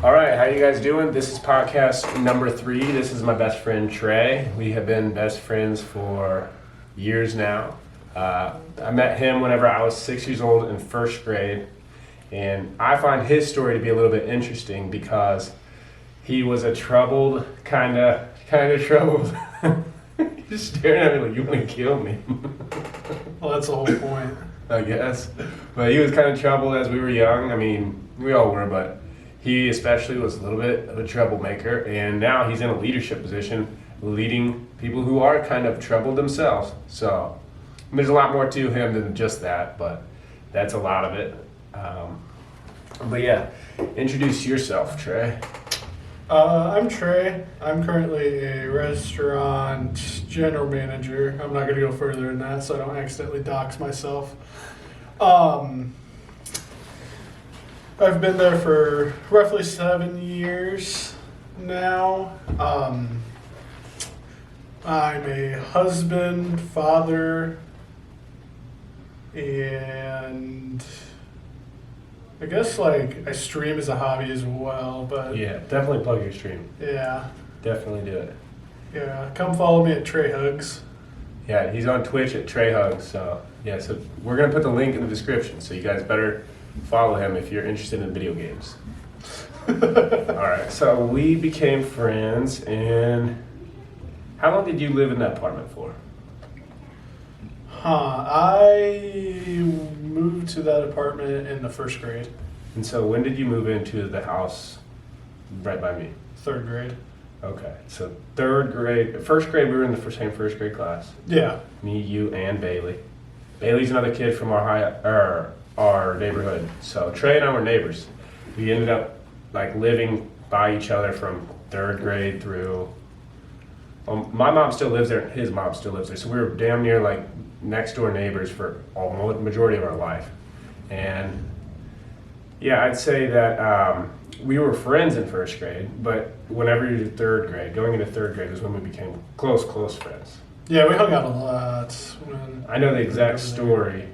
All right, how you guys doing? This is podcast number 3. This is my best friend Trey. We have been best friends for years now. I met him whenever I was 6 years old in first grade, and I find his story to be a little bit interesting because he was a troubled, kind of troubled. You're staring at me like you want to kill me. Well, that's the whole point. I guess. But he was kind of troubled as we were young. I mean, we all were, but he especially was a little bit of a troublemaker, and now he's in a leadership position, leading people who are kind of troubled themselves. So there's a lot more to him than just that, but that's a lot of it. But yeah, introduce yourself, Trey. I'm Trey. I'm currently a restaurant general manager. I'm not going to go further than that so I don't accidentally dox myself. I've been there for roughly 7 years now. I'm a husband, father, and I guess I stream as a hobby as well, but Yeah, definitely plug your stream. yeah. Definitely do it. Yeah, come follow me at Trey Hugs. Yeah, he's on Twitch at Trey Hugs. So yeah, so we're gonna put the link in the description. So you guys better follow him if you're interested in video games. All right, so we became friends, and how long did you live in that apartment for? I moved to that apartment in the first grade, And so when did you move into the house right by me? third grade. Okay, so third grade, first grade, we were in the same first grade class. Yeah. Me, you, and Bailey. Bailey's another kid from our neighborhood. So Trey and I were neighbors. We ended up living by each other from third grade through. My mom still lives there. His mom still lives there. So we were damn near next door neighbors for almost majority of our life. And yeah, I'd say that we were friends in first grade, but whenever you're third grade, going into third grade is when we became close friends. Yeah, we hung out a lot. When I know the exact story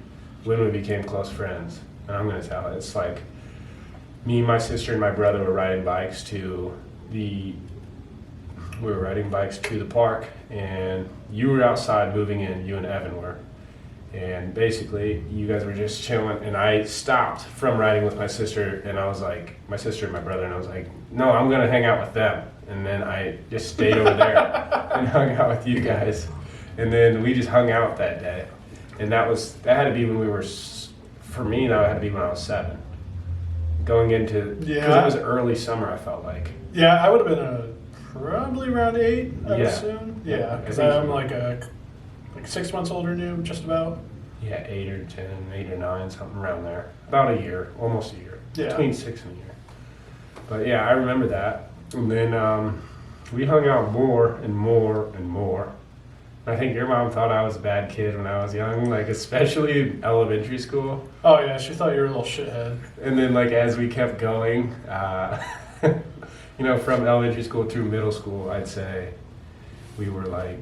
when we became close friends, and I'm going to tell it. It's like me, my sister, and my brother were riding bikes to the park, and you were outside moving in. You and Evan were, and basically you guys were just chilling. And I stopped from riding with my sister, and I was like, my sister and my brother, and I was like, no, I'm going to hang out with them. And then I just stayed over there and hung out with you guys, and then we just hung out that day. And that had to be when we were, for me, that had to be when I was 7. Going into, because it was early summer, I felt like. Yeah, I would have been probably around 8, I would assume. Yeah, because I'm 6 months older than you, just about. Yeah, 8 or 10, 8 or 9, something around there. About a year, almost a year. Yeah. Between 6 and a year. But yeah, I remember that. And then we hung out more and more and more. I think your mom thought I was a bad kid when I was young, especially in elementary school. Oh yeah, she thought you were a little shithead. And then as we kept going, from elementary school through middle school, I'd say we were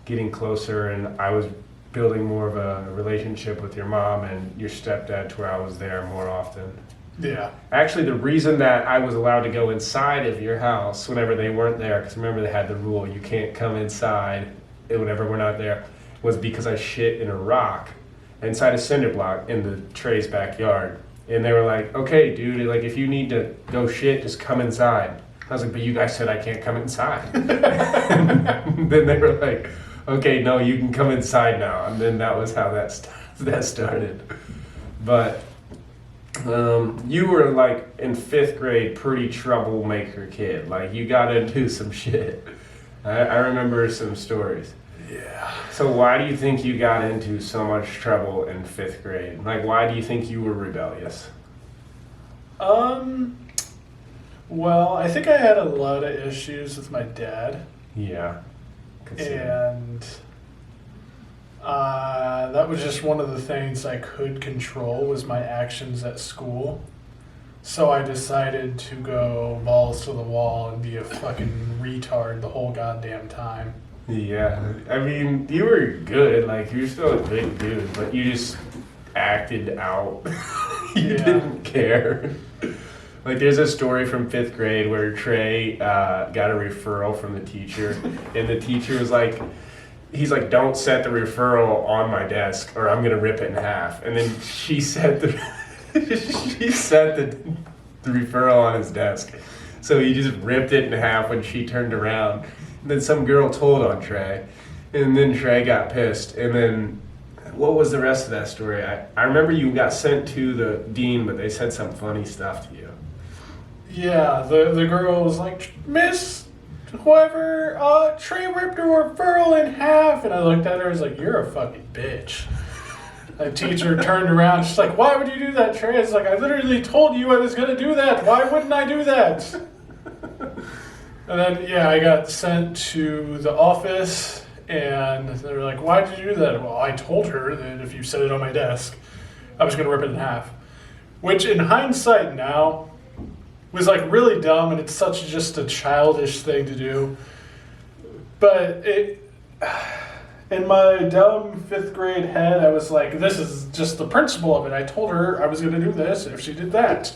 getting closer, and I was building more of a relationship with your mom and your stepdad to where I was there more often. Yeah. Actually, the reason that I was allowed to go inside of your house whenever they weren't there, because remember they had the rule, you can't come inside whenever we're not there, was because I shit in a rock inside a cinder block in the Trey's backyard. And they were like, okay, dude, if you need to go shit, just come inside. I was like, but you guys said I can't come inside. And then they were like, okay, no, you can come inside now. And then that was how that started. But you were in 5th grade, pretty troublemaker kid. You got into some shit. I remember some stories. Yeah. So why do you think you got into so much trouble in 5th grade? Why do you think you were rebellious? Well, I think I had a lot of issues with my dad. Yeah. And that was just one of the things I could control was my actions at school. So I decided to go balls to the wall and be a fucking retard the whole goddamn time. Yeah. I mean, you were good. You're still a big dude, but you just acted out. You didn't care. Like, there's a story from 5th grade where Trey got a referral from the teacher, and the teacher was like, he's like, don't set the referral on my desk or I'm going to rip it in half. And then she set the referral on his desk. So he just ripped it in half when she turned around. And then some girl told on Trey, and then Trey got pissed. And then what was the rest of that story? I remember you got sent to the dean, but they said some funny stuff to you. Yeah, the girl was like, Miss, whoever, Trey ripped her referral in half. And I looked at her, I was like, you're a fucking bitch. The teacher turned around, she's like, why would you do that, Trey? It's like, I literally told you I was going to do that. Why wouldn't I do that? And then, yeah, I got sent to the office, and they were like, why did you do that? Well, I told her that if you set it on my desk, I was going to rip it in half. Which, in hindsight now, was like really dumb, and it's such just a childish thing to do. But in my dumb 5th grade head, I was like, this is just the principle of it. I told her I was going to do this if she did that.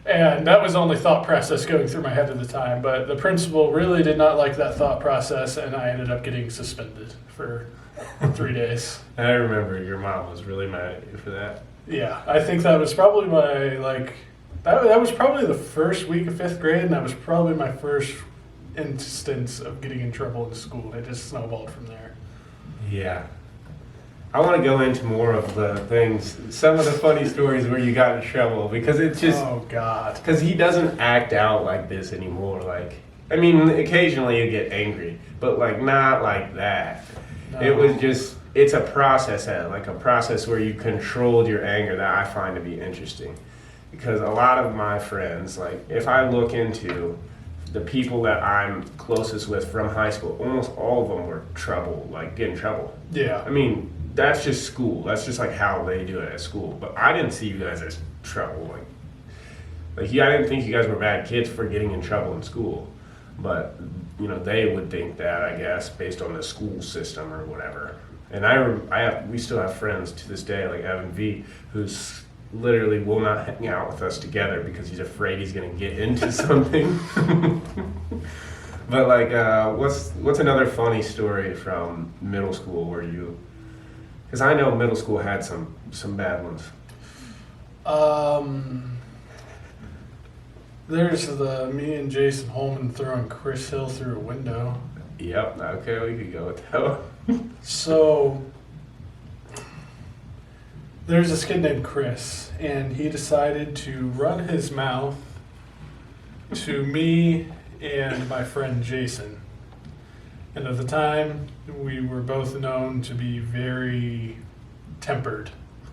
And that was the only thought process going through my head at the time. But the principal really did not like that thought process, and I ended up getting suspended for 3 days. I remember your mom was really mad at you for that. Yeah, I think that was probably my, that was probably the first week of 5th grade, and that was probably my first instance of getting in trouble in school. It just snowballed from there. Yeah. I want to go into more of the things, some of the funny stories where you got in trouble, because it's just... Oh, God. Because he doesn't act out like this anymore. Like, I mean, occasionally you get angry, but, like, not like that. No. It was just, it's a process, like a process where you controlled your anger that I find to be interesting. Because a lot of my friends, like, if I look into the people that I'm closest with from high school, almost all of them were get in trouble. Yeah. I mean, that's just school. That's just like how they do it at school. But I didn't see you guys as trouble. I didn't think you guys were bad kids for getting in trouble in school. But, you know, they would think that, I guess, based on the school system or whatever. And we still have friends to this day, like Evan V, who's literally will not hang out with us together because he's afraid he's going to get into something. But like, what's another funny story from middle school where you? Because I know middle school had some bad ones. There's me and Jason Holman throwing Chris Hill through a window. Yep. Okay, we could go with that one. So there's this kid named Chris, and he decided to run his mouth to me and my friend Jason. And at the time, we were both known to be very tempered,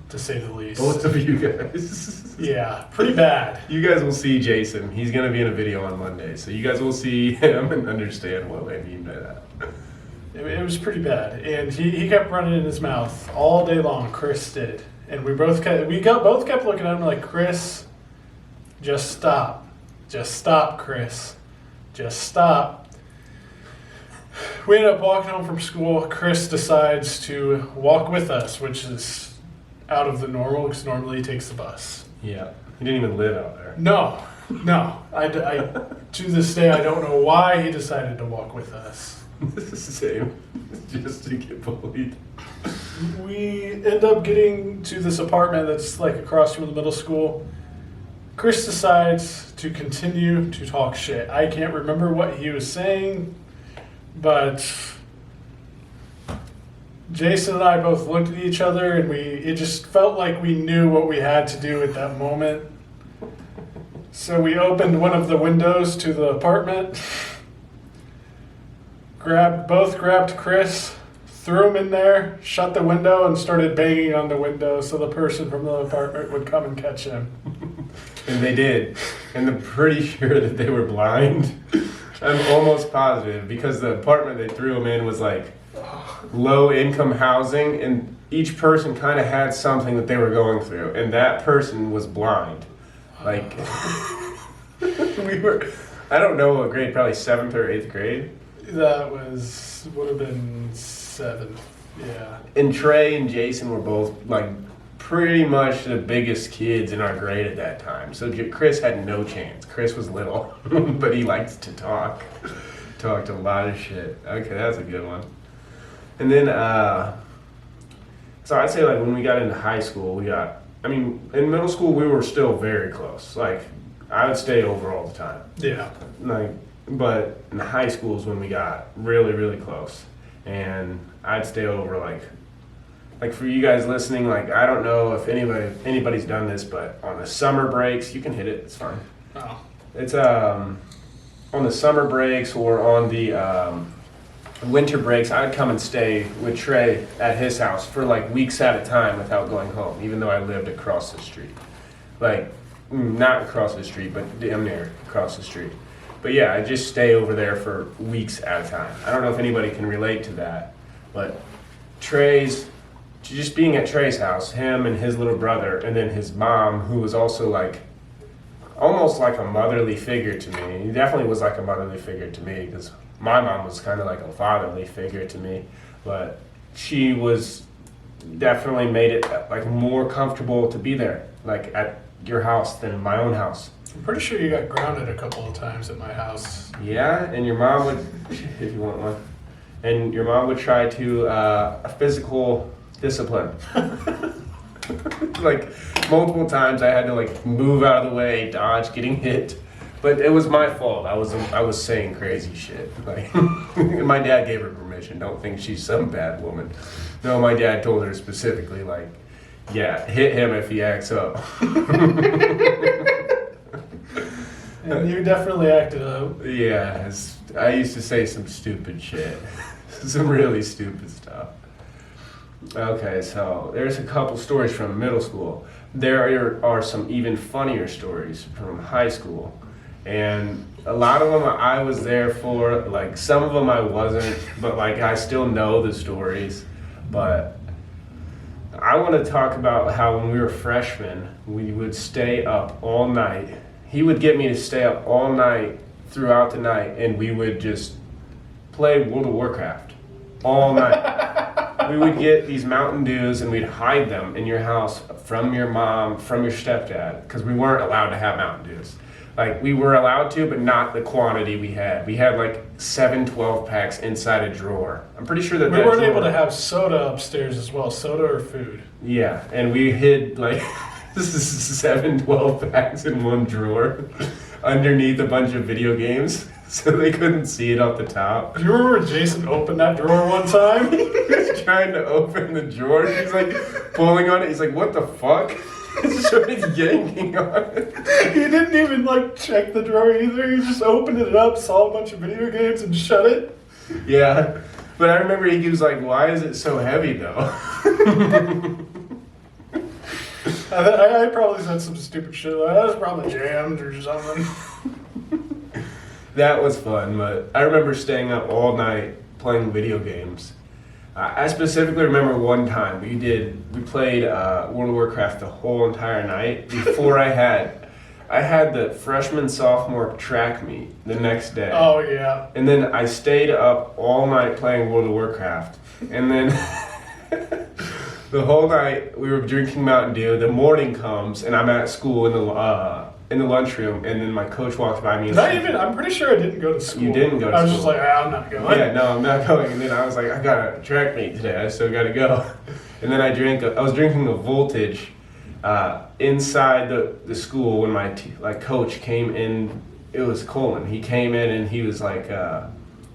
to say the least. Both of you guys. Yeah, pretty bad. You guys will see Jason. He's going to be in a video on Monday, so you guys will see him and understand what I mean by that. It was pretty bad, and he kept running in his mouth all day long. Chris did, and we both kept looking at him like, Chris, just stop, Chris, just stop. We end up walking home from school. Chris decides to walk with us, which is out of the normal because normally he takes the bus. Yeah, he didn't even live out there. No. I to this day I don't know why he decided to walk with us. This is the same, just to get bullied. We end up getting to this apartment that's like across from the middle school. Chris decides to continue to talk shit. I can't remember what he was saying, but Jason and I both looked at each other, and it just felt like we knew what we had to do at that moment. So we opened one of the windows to the apartment, grabbed Chris, threw him in there, shut the window, and started banging on the window so the person from the apartment would come and catch him. And they did. And I'm pretty sure that they were blind. I'm almost positive, because the apartment they threw him in was like low income housing, and each person kind of had something that they were going through, and that person was blind. Like, I don't know what grade, probably 7th or 8th grade. That would have been 7th, yeah. And Trey and Jason were both like pretty much the biggest kids in our grade at that time. So Chris had no chance. Chris was little, but he liked to talk. Talked a lot of shit. Okay, that's a good one. And then, so I'd say like when we got into high school, in middle school we were still very close. Like I would stay over all the time. Yeah. But in high school is when we got really, really close. And I'd stay over like for you guys listening, like I don't know if anybody's done this, but on the summer breaks, you can hit it, it's fine. Oh. It's on the summer breaks or on the winter breaks, I'd come and stay with Trey at his house for like weeks at a time without going home, even though I lived across the street. Like, not across the street, but damn near across the street. But yeah, I just stay over there for weeks at a time. I don't know if anybody can relate to that, but just being at Trey's house, him and his little brother, and then his mom, who was also like, almost like a motherly figure to me. He definitely was like a motherly figure to me, because my mom was kind of like a fatherly figure to me, but she was definitely made it like more comfortable to be there, like at your house than my own house. I'm pretty sure you got grounded a couple of times at my house. Yeah, and your mom would, if you want one, and your mom would try to physical discipline. Like multiple times I had to like move out of the way, dodge getting hit. But it was my fault. I was saying crazy shit. Like my dad gave her permission. Don't think she's some bad woman. No, my dad told her specifically, like, yeah, hit him if he acts up. And you definitely acted up. Yeah, I used to say some stupid shit. Some really stupid stuff. Okay, so there's a couple stories from middle school. There are some even funnier stories from high school. And a lot of them I was there for, like some of them I wasn't, but like I still know the stories. But I want to talk about how when we were freshmen, we would stay up all night. He would get me to stay up all night throughout the night, and we would just play World of Warcraft all night. We would get these Mountain Dews and we'd hide them in your house from your mom, from your stepdad, because we weren't allowed to have Mountain Dews. Like, we were allowed to, but not the quantity we had. We had like 7 12-packs inside a drawer. I'm pretty sure that we weren't able to have soda upstairs as well, soda or food. Yeah, and we hid like 7 12-packs in one drawer underneath a bunch of video games, so they couldn't see it off the top. Do you remember Jason opened that drawer one time? He was trying to open the drawer. He's like pulling on it. He's like, what the fuck? He started yanking on it. He didn't even like check the drawer either. He just opened it up, saw a bunch of video games, and shut it. Yeah, but I remember he was like, why is it so heavy though? I probably said some stupid shit. Like, that was probably jammed or something. That was fun, but I remember staying up all night playing video games. I specifically remember one time we played World of Warcraft the whole entire night before I had the freshman sophomore track meet the next day. Oh yeah. And then I stayed up all night playing World of Warcraft, and then the whole night we were drinking Mountain Dew. The morning comes and I'm at school in the lunchroom, and then my coach walks by me. I'm pretty sure I didn't go to school. You didn't go to school. I was just like, I'm not going. Yeah, no, I'm not going. And then I was like, I got a track meet today. I still got to go. And then I was drinking a Voltage inside the school when my coach came in. It was Coleman. He came in and he was like,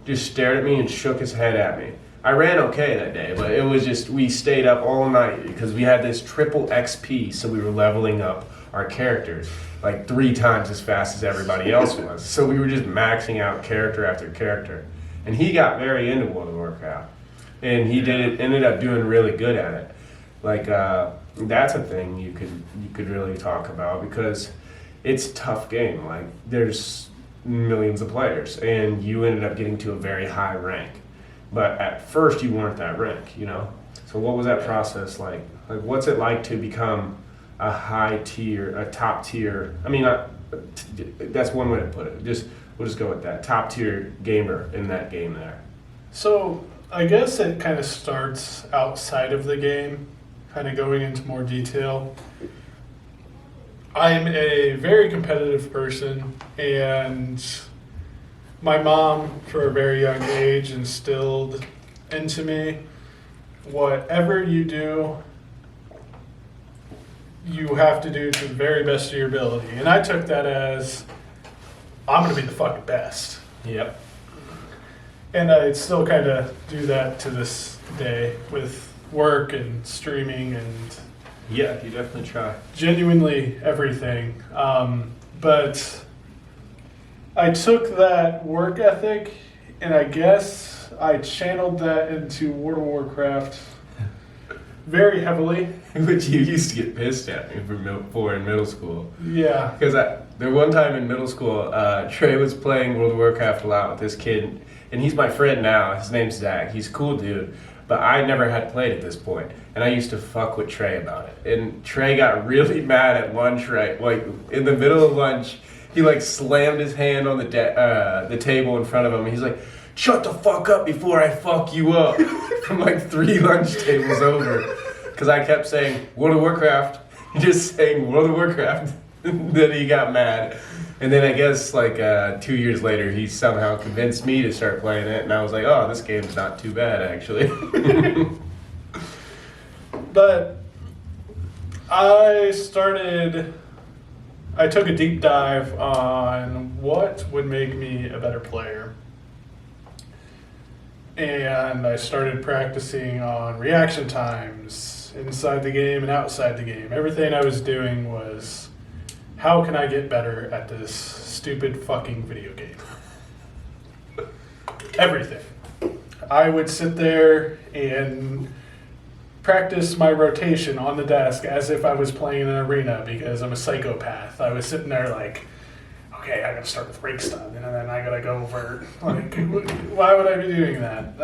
just stared at me and shook his head at me. I ran okay that day, but it was just, we stayed up all night because we had this triple XP, so we were leveling up our characters like 3 times as fast as everybody else was. So we were just maxing out character after character. And he got very into World of Warcraft. And he ended up doing really good at it. Like, that's a thing you could really talk about, because it's a tough game. Like, there's millions of players, and you ended up getting to a very high rank. But at first you weren't that rank, you know? So what was that process like? Like, what's it like to become a top tier, that's one way to put it. We'll just go with that. Top tier gamer in that game there. So I guess it kind of starts outside of the game. kind of going into more detail, I'm a very competitive person, and my mom, for a very young age, instilled into me, whatever you do, you have to do to the very best of your ability. And I took that as, I'm going to be the fucking best. Yep. And I still kind of do that to this day with work and streaming and Yeah, you definitely try. genuinely everything. But I took that work ethic and I guess I channeled that into World of Warcraft very heavily. Which you used to get pissed at me for in middle school. Yeah. Because there one time in middle school, Trey was playing World of Warcraft a lot with this kid, and he's my friend now. His name's Zach. He's a cool dude, but I never had played at this point, and I used to fuck with Trey about it. And Trey got really mad at lunch, right? Like in the middle of lunch, he like slammed his hand on the table in front of him. And he's like, "Shut the fuck up before I fuck you up," from like 3 lunch tables over. Because I kept saying World of Warcraft, just saying World of Warcraft. Then he got mad. And then I guess like 2 years later, he somehow convinced me to start playing it. And I was like, oh, this game's not too bad, actually. But I took a deep dive on what would make me a better player. And I started practicing on reaction times inside the game and outside the game. Everything I was doing was, how can I get better at this stupid fucking video game? Everything. I would sit there and practice my rotation on the desk as if I was playing in an arena because I'm a psychopath. I was sitting there like, okay, I gotta start with rake stun, and then I gotta go over. Like, why would I be doing that?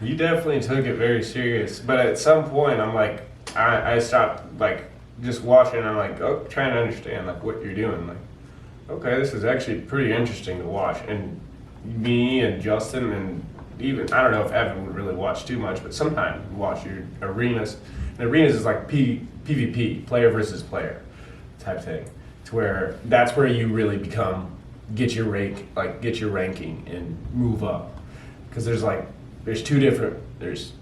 You definitely took it very serious. But at some point, I'm like, I stopped like just watching. And I'm like, trying to understand like what you're doing. Like, okay, this is actually pretty interesting to watch. And me and Justin and even I don't know if Evan would really watch too much, but sometimes watch your arenas. And arenas is like PvP, player versus player type thing. To where that's where you really get your ranking and move up. Because there's two different, there's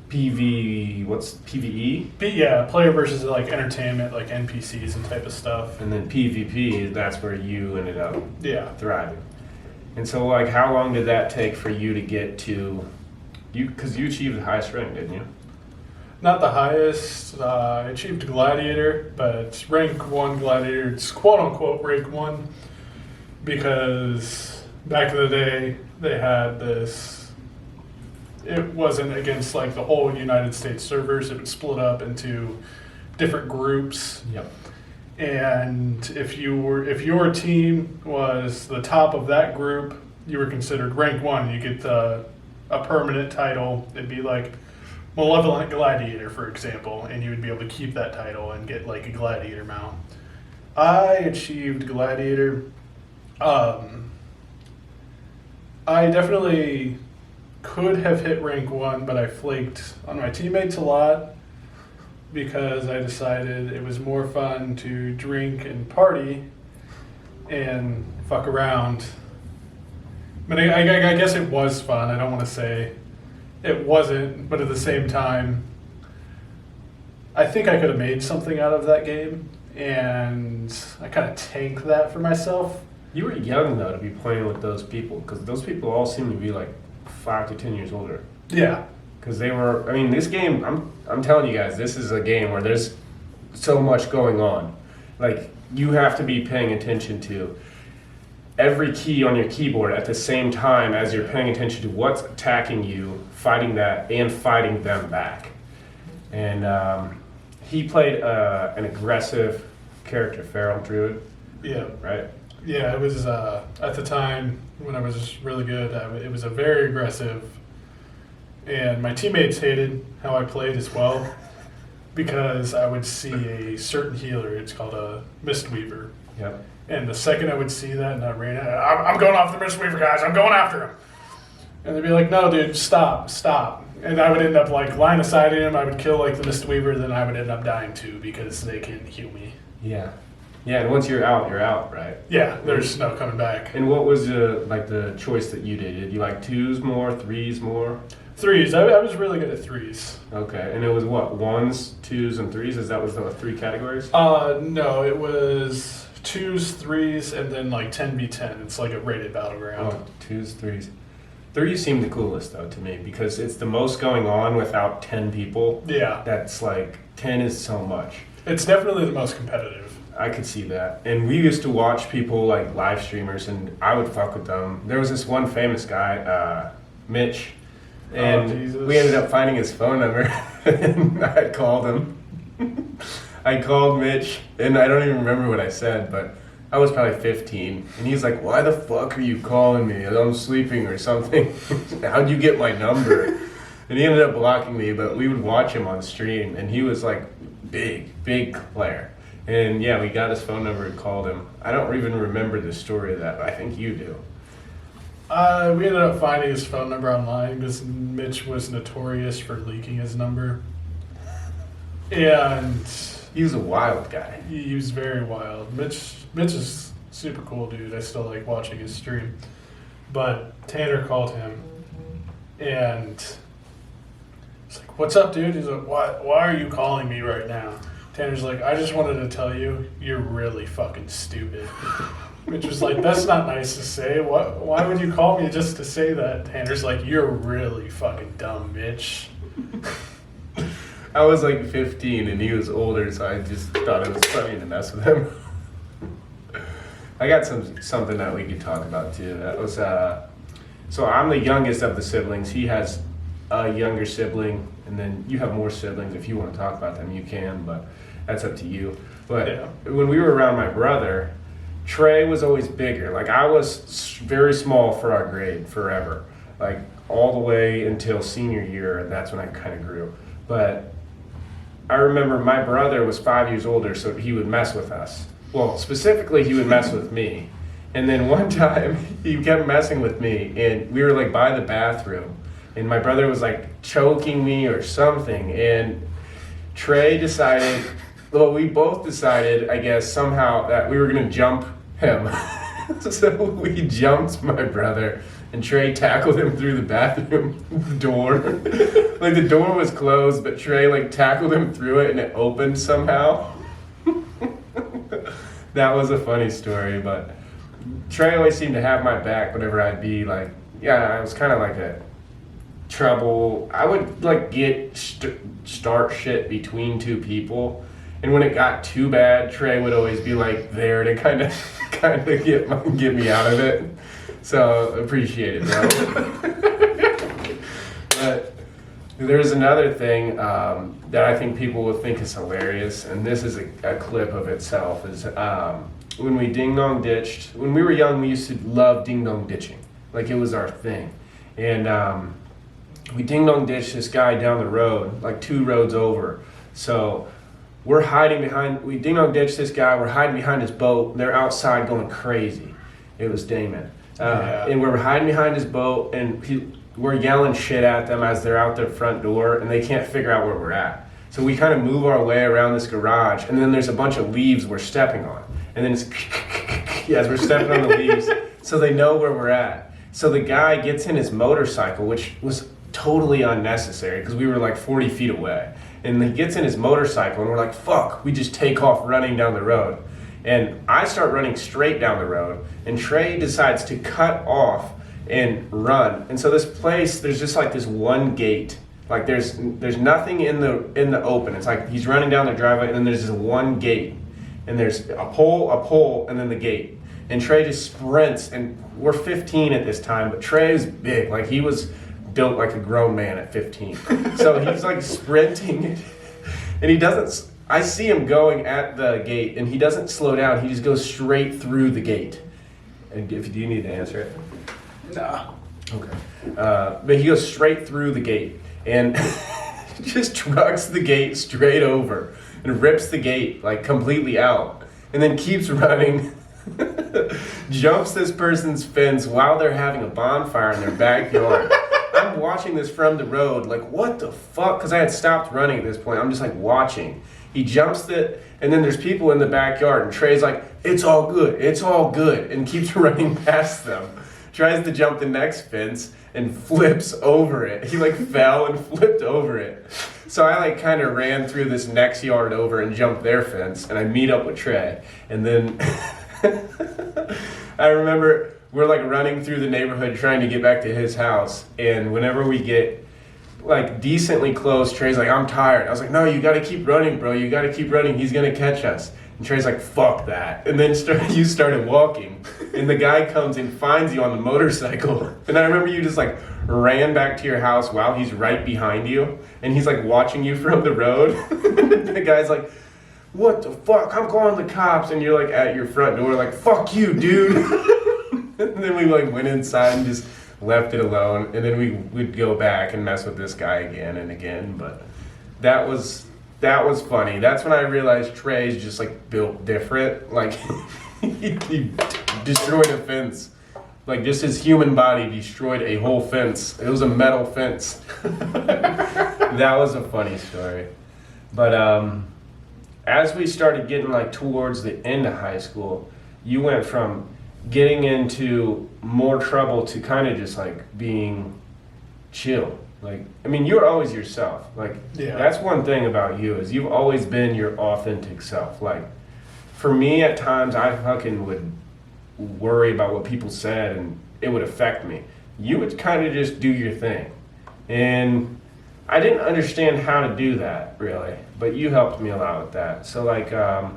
what's PvE? Yeah, player versus like entertainment, like NPCs and type of stuff. And then PvP, that's where you ended up thriving. And so like how long did that take for you to get to, because you achieved the highest rank, didn't you? Not the highest. I achieved Gladiator, but rank 1 Gladiator, it's quote unquote rank 1, because back in the day they had this, it wasn't against like the whole United States servers, it would split up into different groups. Yep. And if your team was the top of that group, you were considered rank 1. You get a permanent title. It'd be like Malevolent Gladiator, for example, and you would be able to keep that title and get like a Gladiator mount. I achieved Gladiator. I definitely could have hit rank 1, but I flaked on my teammates a lot because I decided it was more fun to drink and party and fuck around. But I guess it was fun. I don't want to say it wasn't, but at the same time, I think I could have made something out of that game, and I kind of tanked that for myself. You were young though to be playing with those people, because those people all seem to be like 5 to 10 years older. Yeah. Because they were, I mean, this game, I'm telling you guys, this is a game where there's so much going on. Like, you have to be paying attention to every key on your keyboard at the same time as you're paying attention to what's attacking you, fighting that, and fighting them back. And he played an aggressive character, Feral Druid. Yeah. Right? Yeah, it was, at the time, when I was really good, it was a very aggressive. And my teammates hated how I played as well, because I would see a certain healer, it's called a Mistweaver. Yep. And the second I would see that in that arena, I'm going off the Mistweaver, guys, I'm going after him. And they'd be like, no, dude, stop. And I would end up like line of sighting him. I would kill like the Mistweaver, then I would end up dying too because they can heal me. Yeah. Yeah, and once you're out, right? Yeah, there's no coming back. And what was the choice that you did? Did you like 2s more, 3s more? 3s. I was really good at 3s. Okay, and it was what, 1s, 2s, and 3s? Is that was the 3 categories? No, it was 2s, 3s, and then like 10v10. It's like a rated battleground. Oh, 2s, 3s. 3s seem the coolest though to me because it's the most going on without 10 people. Yeah. That's like 10 is so much. It's definitely the most competitive. I could see that. And we used to watch people like live streamers and I would fuck with them. There was this one famous guy, Mitch, and we ended up finding his phone number and I called him. I called Mitch and I don't even remember what I said, but I was probably 15, and he's like, why the fuck are you calling me? I'm sleeping or something. How'd you get my number? And he ended up blocking me, but we would watch him on stream, and he was like big player. And yeah, we got his phone number and called him. I don't even remember the story of that, but I think you do. We ended up finding his phone number online because Mitch was notorious for leaking his number. And he was a wild guy. He was very wild. Mitch is super cool, dude. I still like watching his stream. But Tanner called him, and it's like, "What's up, dude?" He's like, "Why are you calling me right now?" Tanner's like, "I just wanted to tell you, you're really fucking stupid." Mitch was like, "That's not nice to say. Why would you call me just to say that?" Tanner's like, "You're really fucking dumb, Mitch." I was like 15 and he was older, so I just thought it was funny to mess with him. I got something that we could talk about too. That was so I'm the youngest of the siblings. He has a younger sibling, and then you have more siblings. If you want to talk about them, you can, but that's up to you. But yeah. When we were around my brother, Trey was always bigger. Like I was very small for our grade forever, like all the way until senior year, and that's when I kind of grew. But I remember my brother was 5 years older, so he would mess with us. Well, specifically, he would mess with me. And then one time, he kept messing with me, and we were like by the bathroom, and my brother was like choking me or something, and Trey decided, well, we both decided, I guess, somehow that we were gonna jump him. So we jumped my brother, and Trey tackled him through the bathroom door. Like the door was closed, but Trey like tackled him through it and it opened somehow. That was a funny story, but Trey always seemed to have my back whenever I'd be like, yeah, I was kind of like a trouble. I would like start shit between two people, and when it got too bad, Trey would always be like there to kind of get me out of it. So appreciate it, bro. But there's another thing that I think people will think is hilarious, and this is a clip of itself. Is when we ding dong ditched. When we were young, we used to love ding dong ditching, like it was our thing. And we ding dong ditched this guy down the road, like 2 roads over. So we're hiding behind. We ding dong ditched this guy. We're hiding behind his boat. They're outside going crazy. It was Damon. And we're hiding behind his boat, and we're yelling shit at them as they're out their front door, and they can't figure out where we're at. So we kind of move our way around this garage, and then there's a bunch of leaves we're stepping on. And then it's as we're stepping on the leaves, so they know where we're at. So the guy gets in his motorcycle, which was totally unnecessary because we were like 40 feet away. And he gets in his motorcycle, and we're like, fuck, we just take off running down the road. And I start running straight down the road, and Trey decides to cut off and run. And so this place, there's just like this one gate. Like there's nothing in the open. It's like he's running down the driveway, and then there's this one gate, and there's a pole, and then the gate. And Trey just sprints, and we're 15 at this time, but Trey is big. Like he was built like a grown man at 15. So he's like sprinting, and he doesn't. I see him going at the gate, and he doesn't slow down. He just goes straight through the gate. And do you need to answer it? Nah. Okay. But he goes straight through the gate and just trucks the gate straight over and rips the gate like completely out, and then keeps running. jumps this person's fence while they're having a bonfire in their backyard. I'm watching this from the road, like, what the fuck? Because I had stopped running at this point. I'm just like watching. He jumps it, and then there's people in the backyard, and Trey's like, it's all good, and keeps running past them. Tries to jump the next fence and flips over it. He like fell and flipped over it. So I like kind of ran through this next yard over and jumped their fence, and I meet up with Trey. And then I remember we're like running through the neighborhood trying to get back to his house, and whenever we get like decently close, Trey's like, I'm tired. I was like, no, you gotta keep running, bro. You gotta keep running. He's gonna catch us. And Trey's like, fuck that. And then you started walking, and the guy comes and finds you on the motorcycle. And I remember you just like ran back to your house while he's right behind you, and he's like watching you from the road. The guy's like, what the fuck? I'm calling the cops. And you're like at your front door like, fuck you, dude. And then we like went inside and just left it alone, and then we would go back and mess with this guy again and again. But that was funny. That's when I realized Trey's just like built different. Like he destroyed a fence. Like just his human body destroyed a whole fence. It was a metal fence. That was a funny story. But as we started getting like towards the end of high school, you went from getting into more trouble to kind of just like being chill. Like, I mean, you're always yourself. Like, Yeah. That's one thing about you is you've always been your authentic self. Like, for me, at times, I fucking would worry about what people said and it would affect me. You would kind of just do your thing. And I didn't understand how to do that, really. But you helped me a lot with that. So, like, the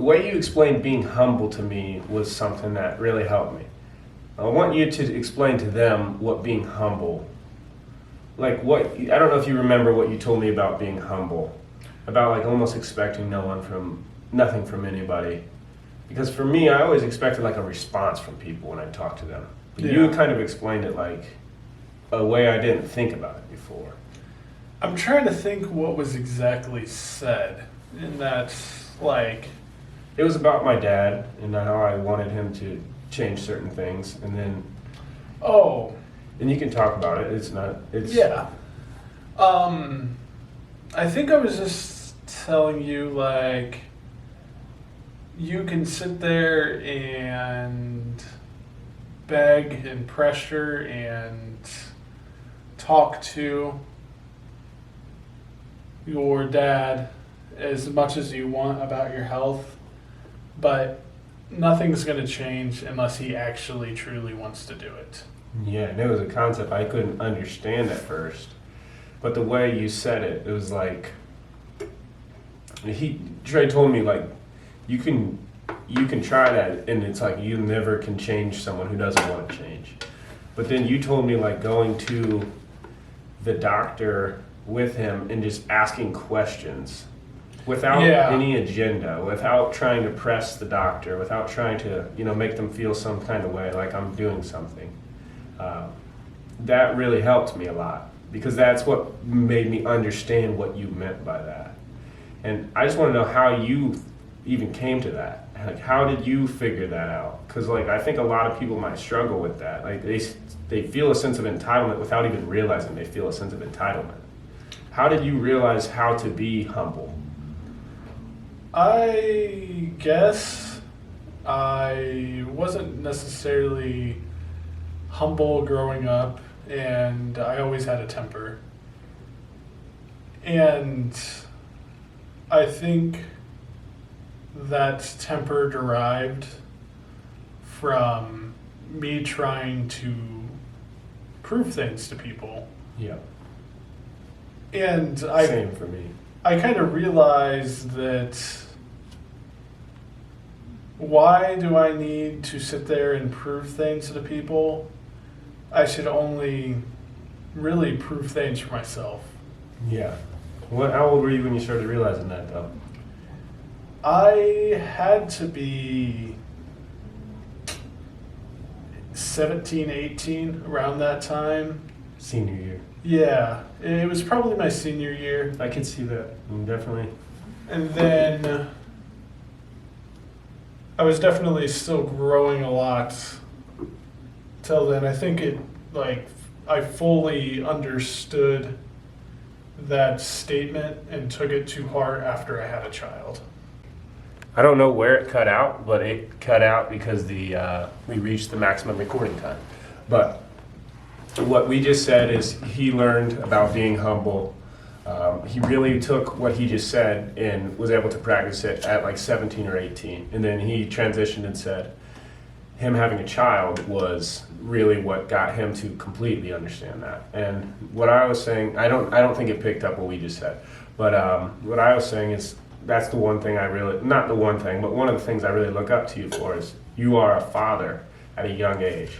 way you explained being humble to me was something that really helped me. I want you to explain to them what being humble, like what, I don't know if you remember what you told me about being humble, about like almost expecting nothing from anybody. Because for me, I always expected like a response from people when I talked to them. But you kind of explained it like a way I didn't think about it before. I'm trying to think what was exactly said, and that's like... It was about my dad and how I wanted him to change certain things, and then... Oh. And you can talk about it. Yeah. I think I was just telling you, like, you can sit there and beg and pressure and talk to your dad as much as you want about your health, but nothing's going to change unless he actually truly wants to do it. Yeah, and it was a concept I couldn't understand at first. But the way you said it, it was like... Trey told me, like, you can try that, and it's like you never can change someone who doesn't want to change. But then you told me, like, going to the doctor with him and just asking questions without any agenda, without trying to press the doctor, without trying to, make them feel some kind of way, like I'm doing something. That really helped me a lot, because that's what made me understand what you meant by that. And I just want to know how you even came to that. Like, how did you figure that out? Because, like, I think a lot of people might struggle with that. Like, they feel a sense of entitlement without even realizing they feel a sense of entitlement. How did you realize how to be humble? I guess I wasn't necessarily humble growing up, and I always had a temper. And I think that temper derived from me trying to prove things to people. Yeah. And Same for me. I kind of realized that why do I need to sit there and prove things to people? I should only really prove things for myself. Yeah. How old were you when you started realizing that, though? I had to be 17, 18, around that time. Senior year. Yeah, it was probably my senior year. I can see that, definitely. And then I was definitely still growing a lot till then. I think I fully understood that statement and took it to heart after I had a child. I don't know where it cut out, but it cut out because we reached the maximum recording time. But what we just said is he learned about being humble. He really took what he just said and was able to practice it at like 17 or 18. And then he transitioned and said him having a child was really what got him to completely understand that. And what I was saying, I don't think it picked up what we just said. But what I was saying is that's the one thing I really, not the one thing, but one of the things I really look up to you for is you are a father at a young age.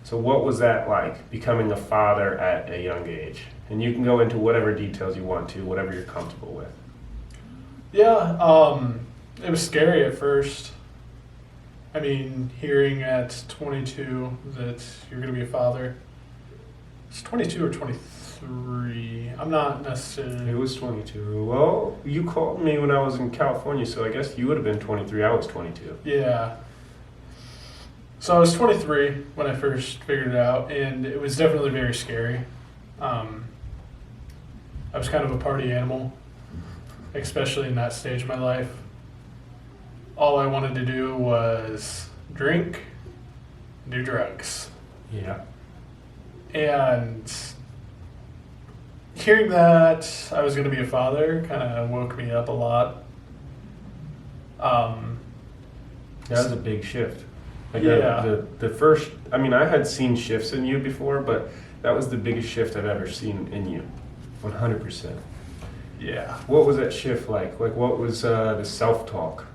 So what was that like, becoming a father at a young age? And you can go into whatever details you want to, whatever you're comfortable with. Yeah, it was scary at first. I mean, hearing at 22 that you're going to be a father. It's 22 or 23. I'm not necessarily... It was 22. Well, you called me when I was in California, so I guess you would have been 23. I was 22. Yeah. So I was 23 when I first figured it out, and it was definitely very scary. I was kind of a party animal, especially in that stage of my life. All I wanted to do was drink, do drugs. Yeah. And hearing that I was going to be a father kind of woke me up a lot. That was a big shift. Like Yeah. the first, I mean, I had seen shifts in you before, but that was the biggest shift I've ever seen in you. 100%. Yeah. What was that shift like? Like, what was the self-talk?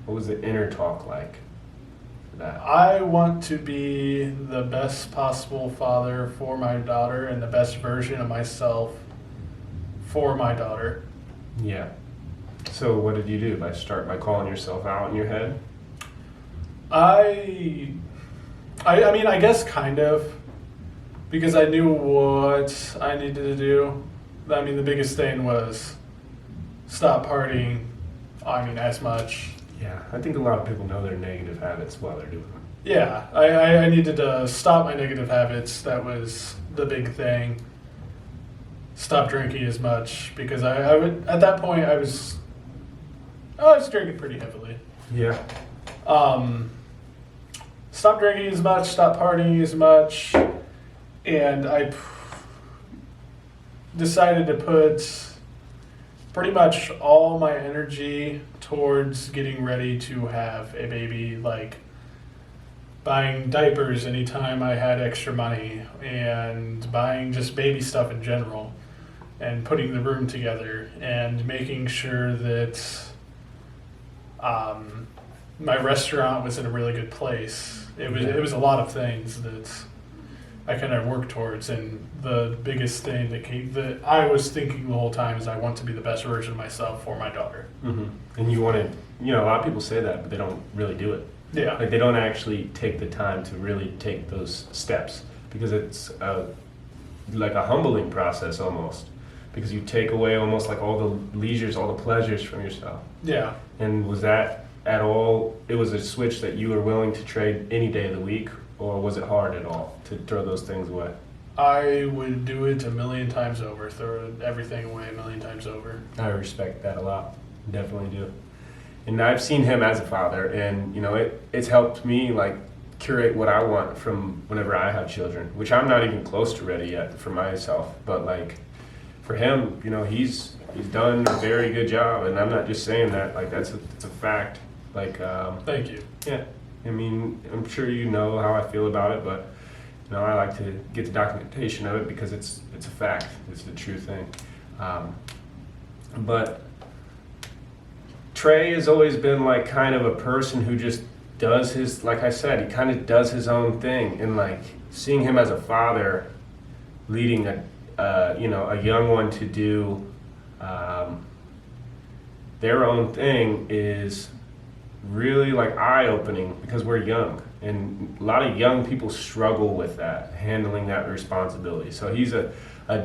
What was the inner talk like for that? I want to be the best possible father for my daughter and the best version of myself for my daughter. Yeah. So what did you do? By calling yourself out in your head? I mean, I guess kind of, because I knew what I needed to do. I mean, the biggest thing was stop partying, as much. Yeah, I think a lot of people know their negative habits while they're doing them. Yeah, I needed to stop my negative habits. That was the big thing. Stop drinking as much, because I would, at that point I was drinking pretty heavily. Yeah. Stop drinking as much, stop partying as much, and I decided to put pretty much all my energy towards getting ready to have a baby, like buying diapers anytime I had extra money, and buying just baby stuff in general, and putting the room together, and making sure that my restaurant was in a really good place. It was a lot of things that I kind of worked towards, and the biggest thing that I was thinking the whole time is I want to be the best version of myself for my daughter. Mm-hmm. And you want to, a lot of people say that, but they don't really do it. Yeah. Like they don't actually take the time to really take those steps, because it's like a humbling process almost, because you take away almost like all the leisures, all the pleasures from yourself. Yeah. And was that at all, it was a switch that you were willing to trade any day of the week, or was it hard at all to throw those things away? I would do it a million times over, throw everything away a million times over. I respect that a lot. Definitely do. And I've seen him as a father, and it's helped me like curate what I want from whenever I have children, which I'm not even close to ready yet for myself. But like for him, he's done a very good job, and I'm not just saying that. Like it's a fact. Like Thank you. Yeah, I mean, I'm sure you know how I feel about it, but I like to get the documentation of it because it's a fact. It's the true thing. But Trey has always been like kind of a person who just does his, like I said, he kind of does his own thing, and like seeing him as a father leading a young one to do their own thing is really like eye-opening, because we're young, and a lot of young people struggle with that, handling that responsibility. So he's a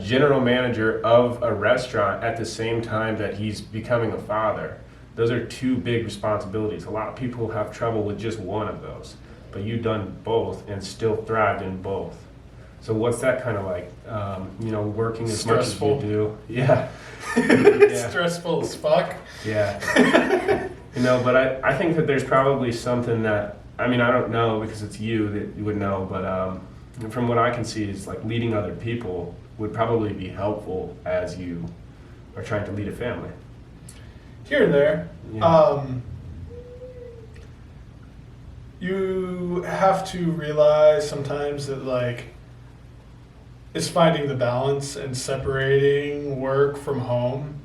general manager of a restaurant at the same time that he's becoming a father. Those are two big responsibilities. A lot of people have trouble with just one of those, but you've done both and still thrived in both. So what's that kind of like? Working as Stressful. much as you do. Yeah. It's stressful as fuck. Yeah. But I think that there's probably something that, I don't know because it's you that you would know, but from what I can see, it's like leading other people would probably be helpful as you are trying to lead a family. Here and there. Yeah. You have to realize sometimes that, like, it's finding the balance and separating work from home.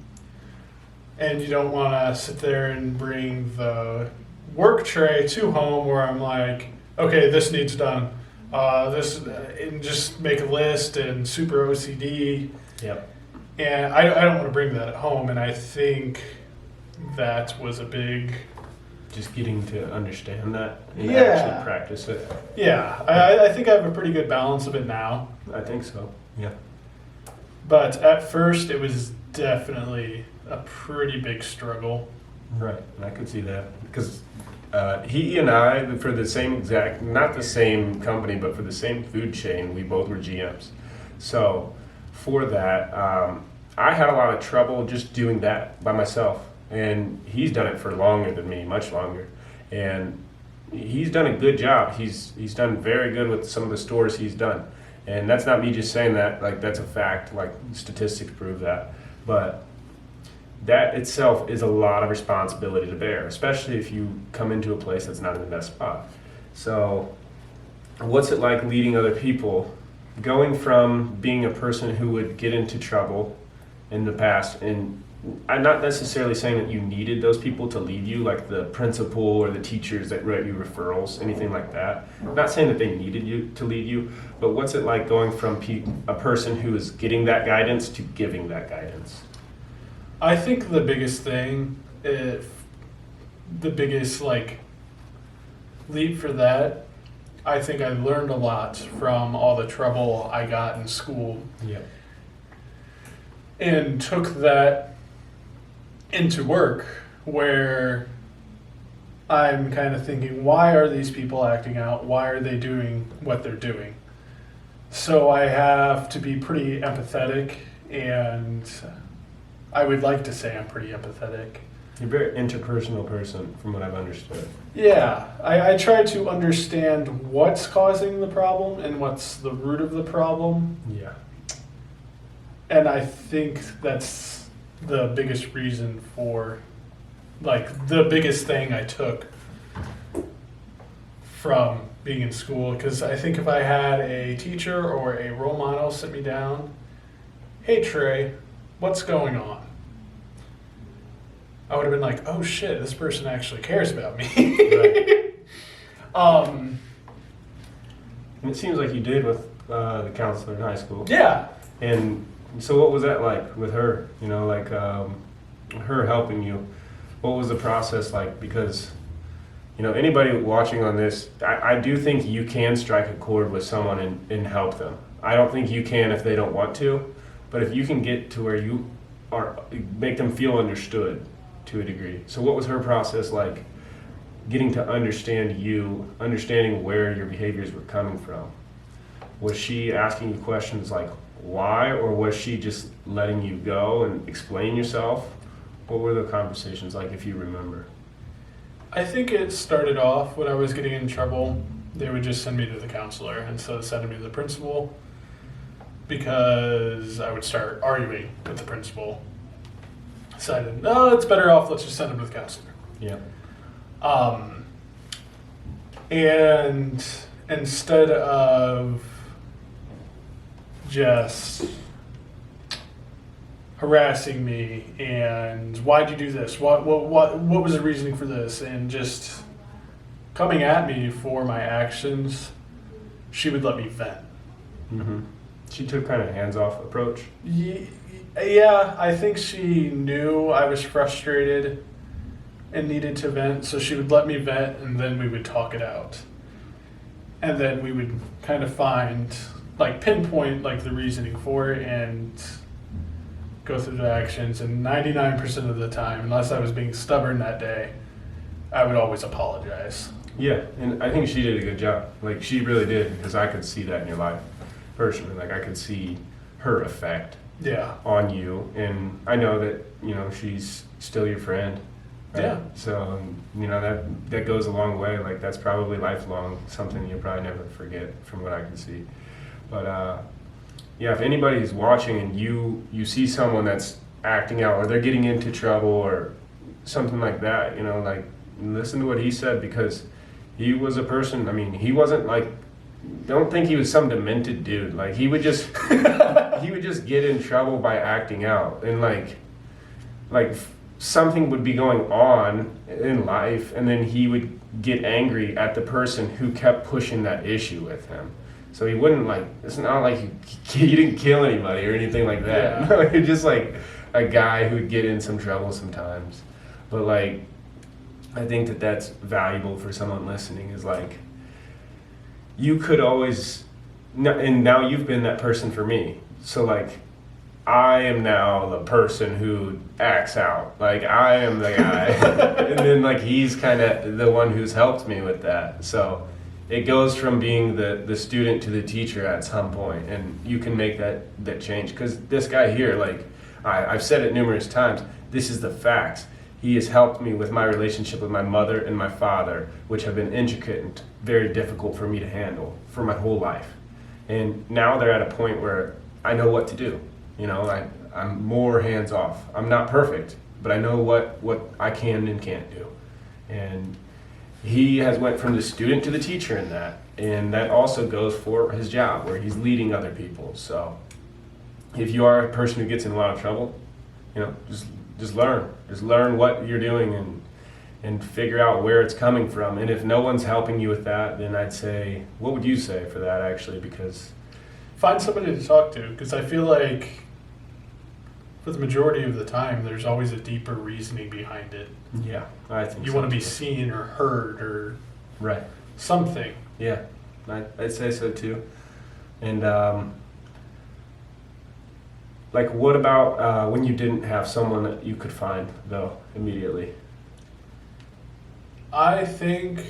And you don't want to sit there and bring the work tray to home where I'm like, okay, this needs done. And just make a list and super OCD. Yep. And I don't want to bring that at home. And I think that was a big... Just getting to understand that and Yeah. actually practice it. Yeah, I think I have a pretty good balance of it now. I think so. Yeah. But at first, it was definitely a pretty big struggle. Right. And I could see that because he and I, for the same exact, not the same company, but for the same food chain, we both were GMs. So for that, I had a lot of trouble just doing that by myself. And he's done it for longer than me, much longer. And he's done a good job. He's done very good with some of the stores he's done. And that's not me just saying that, like that's a fact, like statistics prove that. But that itself is a lot of responsibility to bear, especially if you come into a place that's not in the best spot. So what's it like leading other people, going from being a person who would get into trouble in the past, and I'm not necessarily saying that you needed those people to lead you, like the principal or the teachers that write you referrals, anything like that. I'm not saying that they needed you to lead you, but what's it like going from a person who is getting that guidance to giving that guidance? I think the biggest thing, leap for that, I think I learned a lot from all the trouble I got in school. Yeah. And took that into work where I'm kind of thinking, why are these people acting out? Why are they doing what they're doing? So I have to be pretty empathetic, and I would like to say I'm pretty empathetic. You're a very interpersonal person from what I've understood. Yeah, I try to understand what's causing the problem and what's the root of the problem. Yeah. And I think that's the biggest reason for, like, the biggest thing I took from being in school. Because I think if I had a teacher or a role model sit me down, hey, Trey, what's going on? I would have been like, oh shit, this person actually cares about me. Right. And it seems like you did with the counselor in high school. yeah. And so what was that like with her? Her helping you. What was the process like? Because, anybody watching on this, I do think you can strike a chord with someone and help them. I don't think you can if they don't want to, but if you can get to where you are, make them feel understood to a degree. So what was her process like, getting to understand you, understanding where your behaviors were coming from? Was she asking you questions like why, or was she just letting you go and explain yourself? What were the conversations like, if you remember? I think it started off when I was getting in trouble. They would just send me to the counselor instead of sending me to the principal, because I would start arguing with the principal. Decided, no, it's better off, let's just send him to the counselor. Yeah. And instead of just harassing me and why'd you do this? What was the reasoning for this? And just coming at me for my actions, she would let me vent. Mm-hmm. She took kind of hands-off approach. Yeah, I think she knew I was frustrated and needed to vent, so she would let me vent, and then we would talk it out. And then we would kind of pinpoint the reasoning for it and go through the actions, and 99% of the time, unless I was being stubborn that day, I would always apologize. Yeah, and I think she did a good job. Like, she really did, because I could see that in your life, personally. Like, I could see her effect on you, and I know that, you know, she's still your friend. Right? Yeah. So, you know, that goes a long way. Like, that's probably lifelong, something you'll probably never forget, from what I can see. But, yeah, if anybody's watching and you see someone that's acting out, or they're getting into trouble, or something like that, you know, like, listen to what he said, because he was a person. I mean, he wasn't like, don't think he was some demented dude. Like, he would just get in trouble by acting out, and like something would be going on in life, and then he would get angry at the person who kept pushing that issue with him. So he wouldn't, like, it's not like you didn't kill anybody or anything like that. Yeah. No, you're just like a guy who'd get in some trouble sometimes. But like, I think that that's valuable for someone listening, is like, you could always, and now you've been that person for me. So like, I am now the person who acts out. Like, I am the guy. And then like, he's kind of the one who's helped me with that. So it goes from being the student to the teacher at some point, and you can make that change. Because this guy here, like, I've said it numerous times, this is the facts. He has helped me with my relationship with my mother and my father, which have been intricate and very difficult for me to handle for my whole life. And now they're at a point where I know what to do. You know, I'm more hands off. I'm not perfect, but I know what I can and can't do. And he has went from the student to the teacher in that. And that also goes for his job, where he's leading other people. So if you are a person who gets in a lot of trouble, you know, just learn what you're doing, and figure out where it's coming from. And if no one's helping you with that, then I'd say, what would you say for that, actually? Because find somebody to talk to, because I feel like for the majority of the time, there's always a deeper reasoning behind it. yeah, I think You so want to be too. seen or heard or Right. something. Yeah, I'd say so too. And like, what about when you didn't have someone that you could find, though, immediately? I think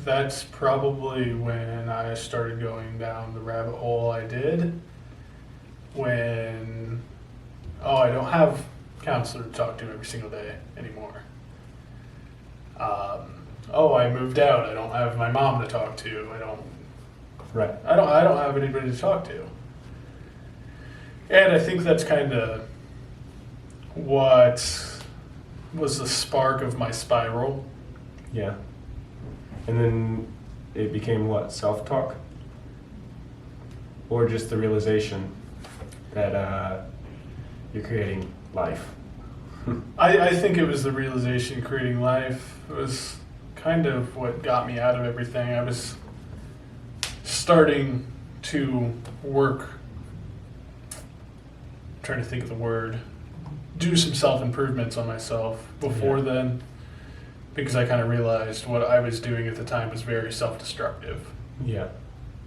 that's probably when I started going down the rabbit hole I did. When, I don't have a counselor to talk to every single day anymore. I moved out. I don't have my mom to talk to. Right. I don't have anybody to talk to. And I think that's kind of what was the spark of my spiral. Yeah. And then it became what? Self-talk? Or just the realization that you're creating life? I think it was the realization creating life. It was kind of what got me out of everything. I was starting to work, I'm trying to think of the word, do some self-improvements on myself before then, because I kind of realized what I was doing at the time was very self-destructive. Yeah.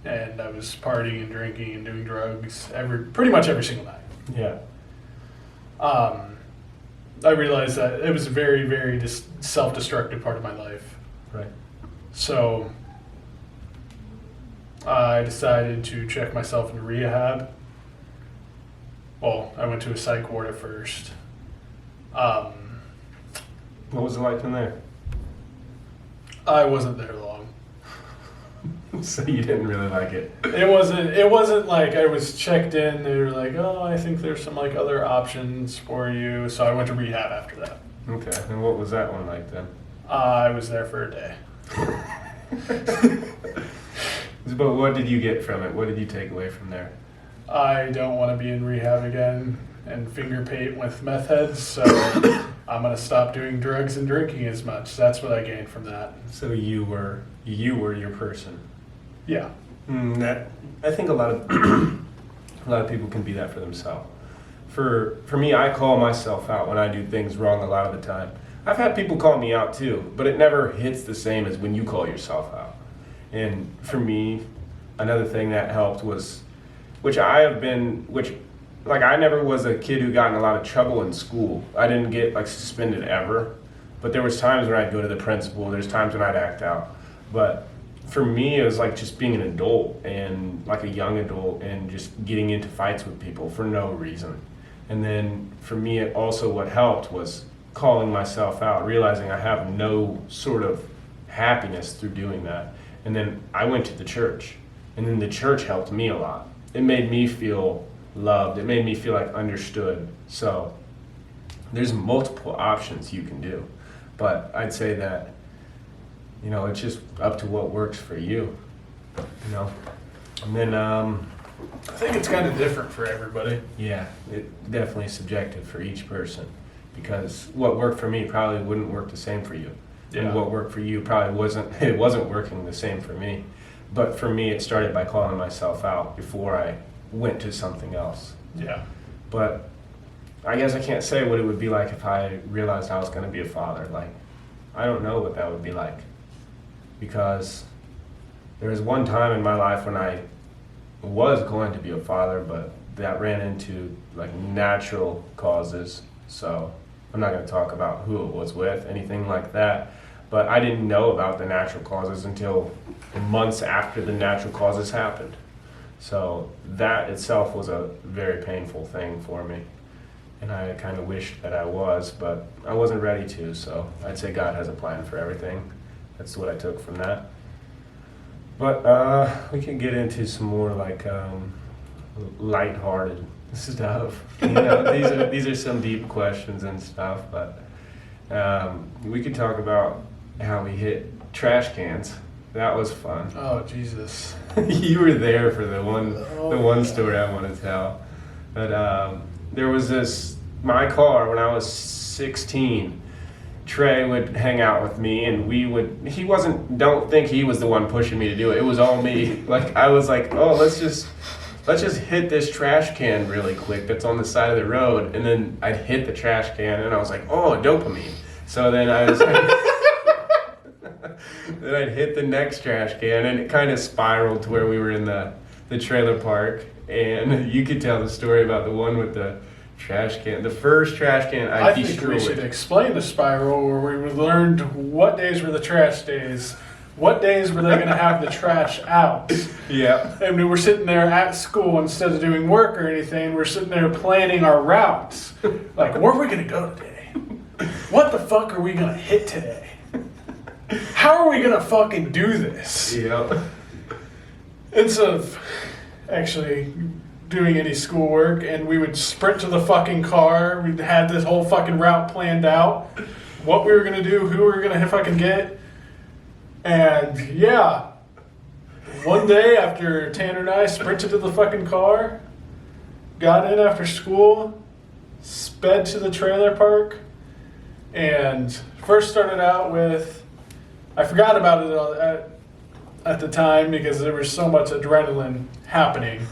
And I was partying and drinking and doing drugs pretty much every single night. Yeah. I realized that it was a very, very self-destructive part of my life. Right. So I decided to check myself into rehab. Well, I went to a psych ward at first. What was it like in there? I wasn't there long. So you didn't really like it? It wasn't like I was checked in. They were like, I think there's some like other options for you. So I went to rehab after that. Okay. And what was that one like then? I was there for a day. But what did you get from it? What did you take away from there? I don't want to be in rehab again and finger paint with meth heads, so I'm going to stop doing drugs and drinking as much. That's what I gained from that. So you were your person. Yeah. That, I think a lot of people can be that for themselves. For me, I call myself out when I do things wrong a lot of the time. I've had people call me out too, but it never hits the same as when you call yourself out. And for me, another thing that helped was, which like I never was a kid who got in a lot of trouble in school. I didn't get like suspended ever, but there was times when I'd go to the principal. There's times when I'd act out. But for me, it was like just being an adult and like a young adult and just getting into fights with people for no reason. And then for me, it also what helped was calling myself out, realizing I have no sort of happiness through doing that. And then I went to the church, and then the church helped me a lot. It made me feel loved. It made me feel like understood. So there's multiple options you can do, but I'd say that, you know, it's just up to what works for you, you know. And then I think it's kind of different for everybody. yeah, it definitely is subjective for each person, because what worked for me probably wouldn't work the same for you. Yeah. And what worked for you probably wasn't working the same for me. But for me, it started by calling myself out before I went to something else. Yeah. But I guess I can't say what it would be like if I realized I was going to be a father. Like, I don't know what that would be like, because there was one time in my life when I was going to be a father, but that ran into like natural causes. So I'm not going to talk about who it was with, anything like that. But I didn't know about the natural causes until months after the natural causes happened. So that itself was a very painful thing for me. And I kind of wished that I was, but I wasn't ready to. So I'd say God has a plan for everything. That's what I took from that. But we can get into some more like lighthearted stuff. You know, these are some deep questions and stuff, but we could talk about how we hit trash cans. That was fun. Oh, Jesus. You were there for the one story I want to tell. But there was my car when I was 16. Trey would hang out with me, and don't think he was the one pushing me to do it. It was all me. Like, I was like, oh, let's just hit this trash can really quick that's on the side of the road. And then I'd hit the trash can, and I was like, oh, dopamine. So then I was then I'd hit the next trash can, and it kind of spiraled to where we were in the trailer park. And you could tell the story about the one with the trash can. The first trash can I think destroyed. we should explain the spiral where we learned what days were the trash days, what days were they going to have the trash out. Yeah. And we were sitting there at school, instead of doing work or anything, we're sitting there planning our routes. Like, where are we going to go today? What the fuck are we going to hit today? How are we going to fucking do this? Yeah. Instead of actually doing any schoolwork, and we would sprint to the fucking car. We had this whole fucking route planned out, what we were gonna do, who we were gonna fucking get, and yeah, one day after Tanner and I sprinted to the fucking car, got in after school, sped to the trailer park, and first started out with, I forgot about it at the time because there was so much adrenaline happening.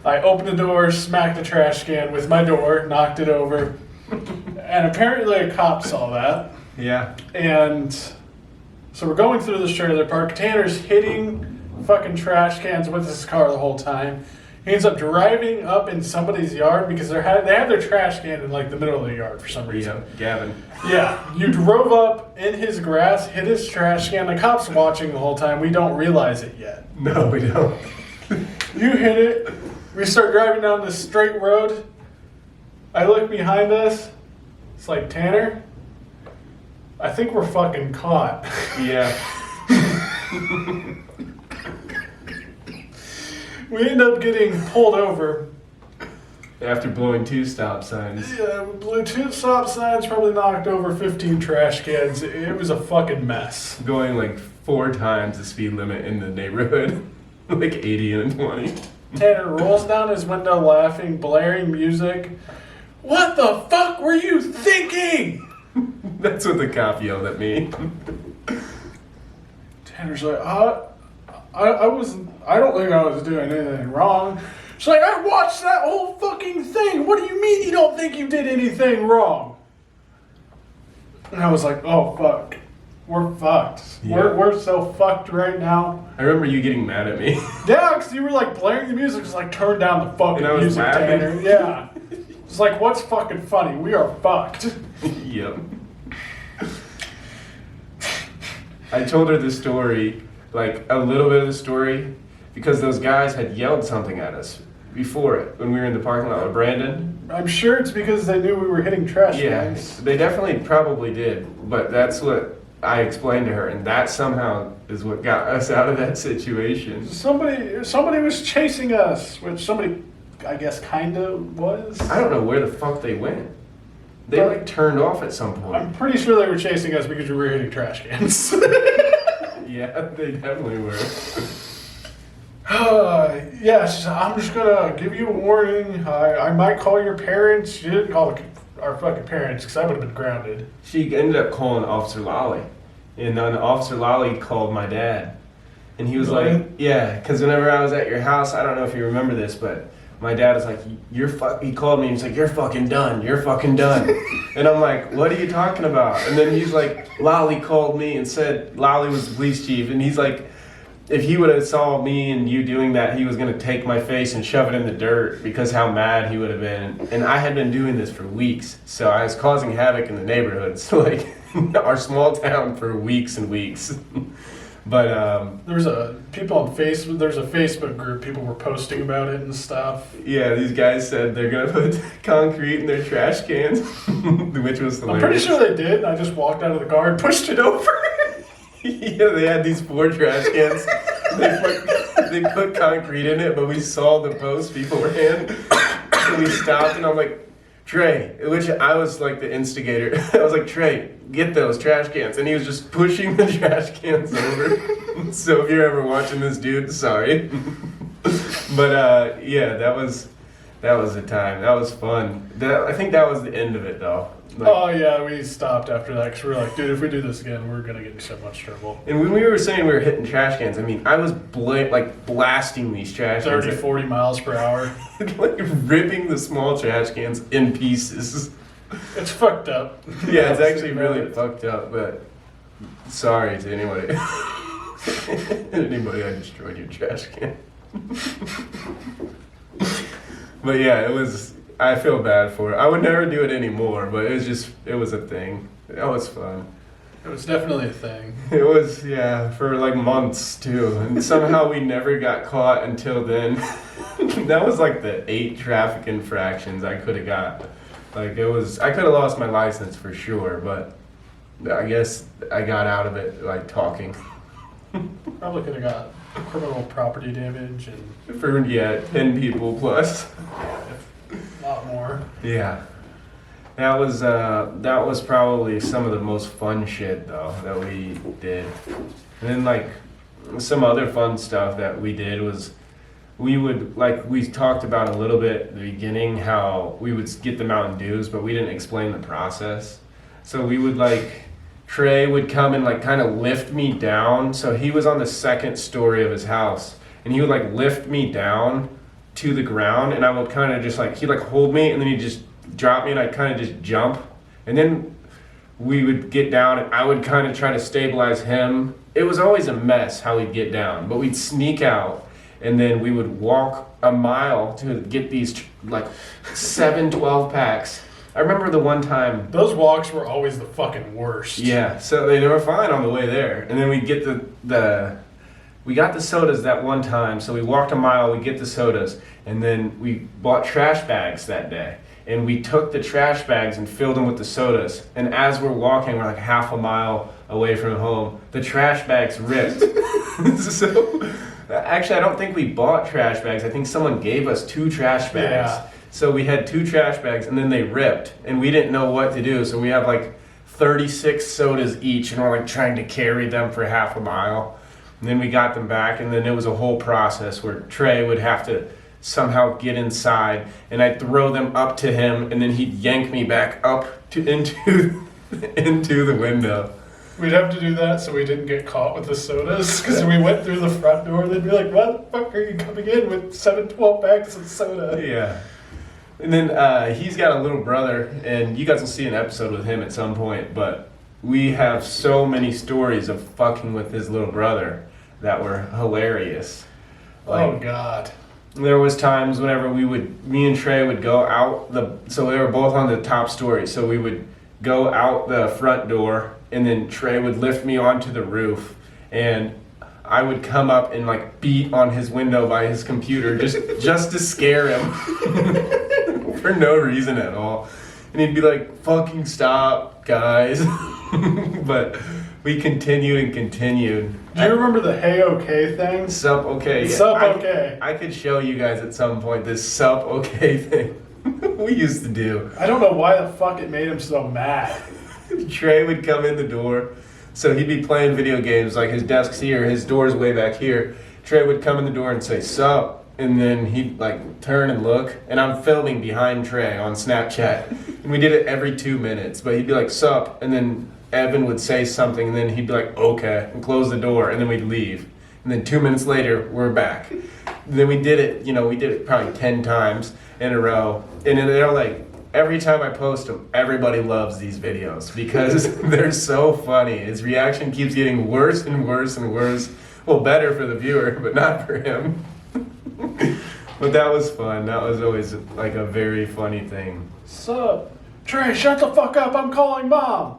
I opened the door, smacked the trash can with my door, knocked it over, and apparently a cop saw that. Yeah. And so we're going through this trailer park. Tanner's hitting fucking trash cans with his car the whole time. He ends up driving up in somebody's yard because they had their trash can in like the middle of the yard for some reason. Yeah, Gavin. Yeah, you drove up in his grass, hit his trash can. The cop's watching the whole time. We don't realize it yet. No, we don't. You hit it. We start driving down this straight road. I look behind us. It's like, Tanner, I think we're fucking caught. Yeah. We end up getting pulled over. After blowing 2 stop signs. Yeah, we blew 2 stop signs, probably knocked over 15 trash cans. It was a fucking mess. Going like 4 times the speed limit in the neighborhood. Like 80 and 20. Tanner rolls down his window laughing, blaring music. What the fuck were you thinking? That's what the cop yelled at me. Tanner's like, I don't think I was doing anything wrong. She's like, I watched that whole fucking thing. What do you mean you don't think you did anything wrong? And I was like, oh, fuck. We're fucked. Yeah. We're so fucked right now. I remember you getting mad at me. Yeah, because you were like blaring the music, just like turn down the fucking And I was music, laughing. Tanner. Yeah. It's like, what's fucking funny? We are fucked. Yep. I told her the story, like a little bit of the story, because those guys had yelled something at us before it when we were in the parking lot with Brandon. I'm sure it's because they knew we were hitting trash Yeah, cans. they definitely probably did, but that's what I explained to her, and that somehow is what got us out of that situation. Somebody was chasing us, which somebody, I guess, kind of was. I don't know where the fuck they went. They like turned off at some point. I'm pretty sure they were chasing us because we were hitting trash cans. Yeah, they definitely were. Yes, I'm just gonna give you a warning. I might call your parents. She didn't call our fucking parents because I would have been grounded. She ended up calling Officer Lolly, and then Officer Lolly called my dad, and he was Really? like, "Yeah," because whenever I was at your house, I don't know if you remember this, but my dad was like, He called me and he's like, "You're fucking done. You're fucking done." And I'm like, "What are you talking about?" And then he's like, "Lolly called me and said Lolly was the police chief," and he's like, if he would have saw me and you doing that, he was going to take my face and shove it in the dirt because how mad he would have been. And I had been doing this for weeks, so I was causing havoc in the neighborhoods, like our small town, for weeks and weeks. But There's people on Facebook. There's a Facebook group. People were posting about it and stuff. yeah, these guys said they're going to put concrete in their trash cans, which was hilarious. I'm pretty sure they did. I just walked out of the car and pushed it over. Yeah, they had these 4 trash cans. They put concrete in it, but we saw the post people were in. So we stopped, and I'm like, "Trey," which I was like the instigator. I was like, "Trey, get those trash cans," and he was just pushing the trash cans over. So if you're ever watching this, dude, sorry. But yeah, that was the time. That was fun. I think that was the end of it, though. Like, Oh yeah, we stopped after that because we were like, dude, if we do this again, we're gonna get in so much trouble. and when we were saying we were hitting trash cans, I mean, I was blasting these trash 30, cans. 40 miles per hour. Like ripping the small trash cans in pieces. It's fucked up. Yeah, it's actually really fucked up, but sorry to anybody. Anybody I destroyed your trash can. But yeah, I feel bad for it. I would never do it anymore, but it was a thing. That was fun. It was definitely a thing. It was, yeah, for like months too. And somehow we never got caught until then. That was like the 8 traffic infractions I could have got. Like I could have lost my license for sure, but I guess I got out of it like talking. Probably could have got criminal property damage and For, 10 people plus. a lot more. Yeah. That was probably some of the most fun shit though that we did. And then like some other fun stuff that we did was we talked about a little bit at the beginning how we would get the Mountain Dews, but we didn't explain the process. So we would Trey would come and kind of lift me down. So he was on the 2nd story of his house, and he would lift me down to the ground, and I would kind of just he'd hold me, and then he'd just drop me, and I'd kind of just jump, and then we would get down, and I would kind of try to stabilize him. It was always a mess how we'd get down, but we'd sneak out, and then we would walk a mile to get these 7 12-packs. I remember the one time. Those walks were always the fucking worst. Yeah, so they were fine on the way there, and then we'd get we got the sodas that one time, so we walked a mile, we get the sodas, and then we bought trash bags that day. And we took the trash bags and filled them with the sodas. And as we're walking, we're half a mile away from home, the trash bags ripped. So, actually, I don't think we bought trash bags. I think someone gave us 2 trash bags. Yeah. So we had 2 trash bags, and then they ripped. And we didn't know what to do, so we have 36 sodas each, and we're trying to carry them for half a mile. And then we got them back, and then it was a whole process where Trey would have to somehow get inside, and I'd throw them up to him, and then he'd yank me back up into the window. We'd have to do that so we didn't get caught with the sodas, because we went through the front door, they'd be like, "Why the fuck are you coming in with 7 12-packs of soda?" Yeah. And then he's got a little brother, and you guys will see an episode with him at some point, but we have so many stories of fucking with his little brother that were hilarious. Oh God. There was times whenever me and Trey would go out so they were both on the top story, so we would go out the front door, and then Trey would lift me onto the roof, and I would come up and like beat on his window by his computer just to scare him for no reason at all. And he'd be like, "Fucking stop, guys." But we continued and continued. Do you remember the "Hey okay" thing? Sup okay. Yeah. Sup okay. I could show you guys at some point this sup okay thing we used to do. I don't know why the fuck it made him so mad. Trey would come in the door. So he'd be playing video games, like his desk's here, his door's way back here. Trey would come in the door and say, "Sup?" And then he'd like turn and look, and I'm filming behind Trey on Snapchat. And we did it every 2 minutes, but he'd be like, "Sup?" And then Evan would say something, and then he'd be like, "Okay," and close the door, and then we'd leave. And then 2 minutes later, we're back. And then we did it probably 10 times in a row. And then they're like, every time I post them, everybody loves these videos because they're so funny. His reaction keeps getting worse and worse and worse. Well, better for the viewer, but not for him. But that was fun. That was always like a very funny thing. Sup? Trey, shut the fuck up. I'm calling mom.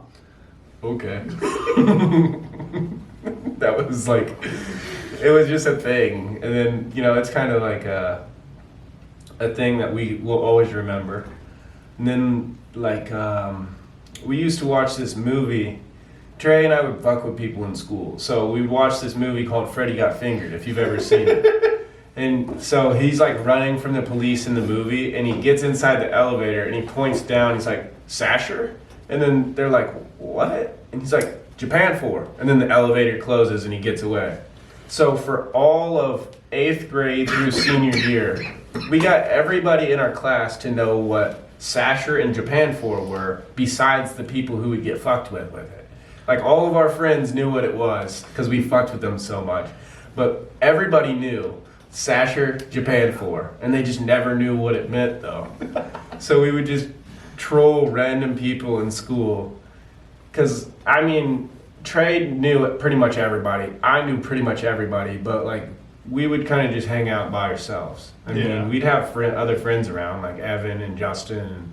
Okay. That was like, it was just a thing. And then, it's kind of like a thing that we will always remember. And then, we used to watch this movie. Trey and I would fuck with people in school. So we would watch this movie called Freddy Got Fingered, if you've ever seen it. And so he's like running from the police in the movie, and he gets inside the elevator, and he points down. He's like, "Sasher?" And then they're like, "What?" And he's like, "Japan 4." And then the elevator closes, and he gets away. So for all of 8th grade through senior year, we got everybody in our class to know what Sasher and Japan 4 were, besides the people who would get fucked with it. Like, all of our friends knew what it was because we fucked with them so much. But everybody knew Sasher, Japan 4, and they just never knew what it meant, though. So we would just troll random people in school. Because, Trey knew pretty much everybody. I knew pretty much everybody, but, we would kind of just hang out by ourselves. We'd have other friends around, like Evan and Justin,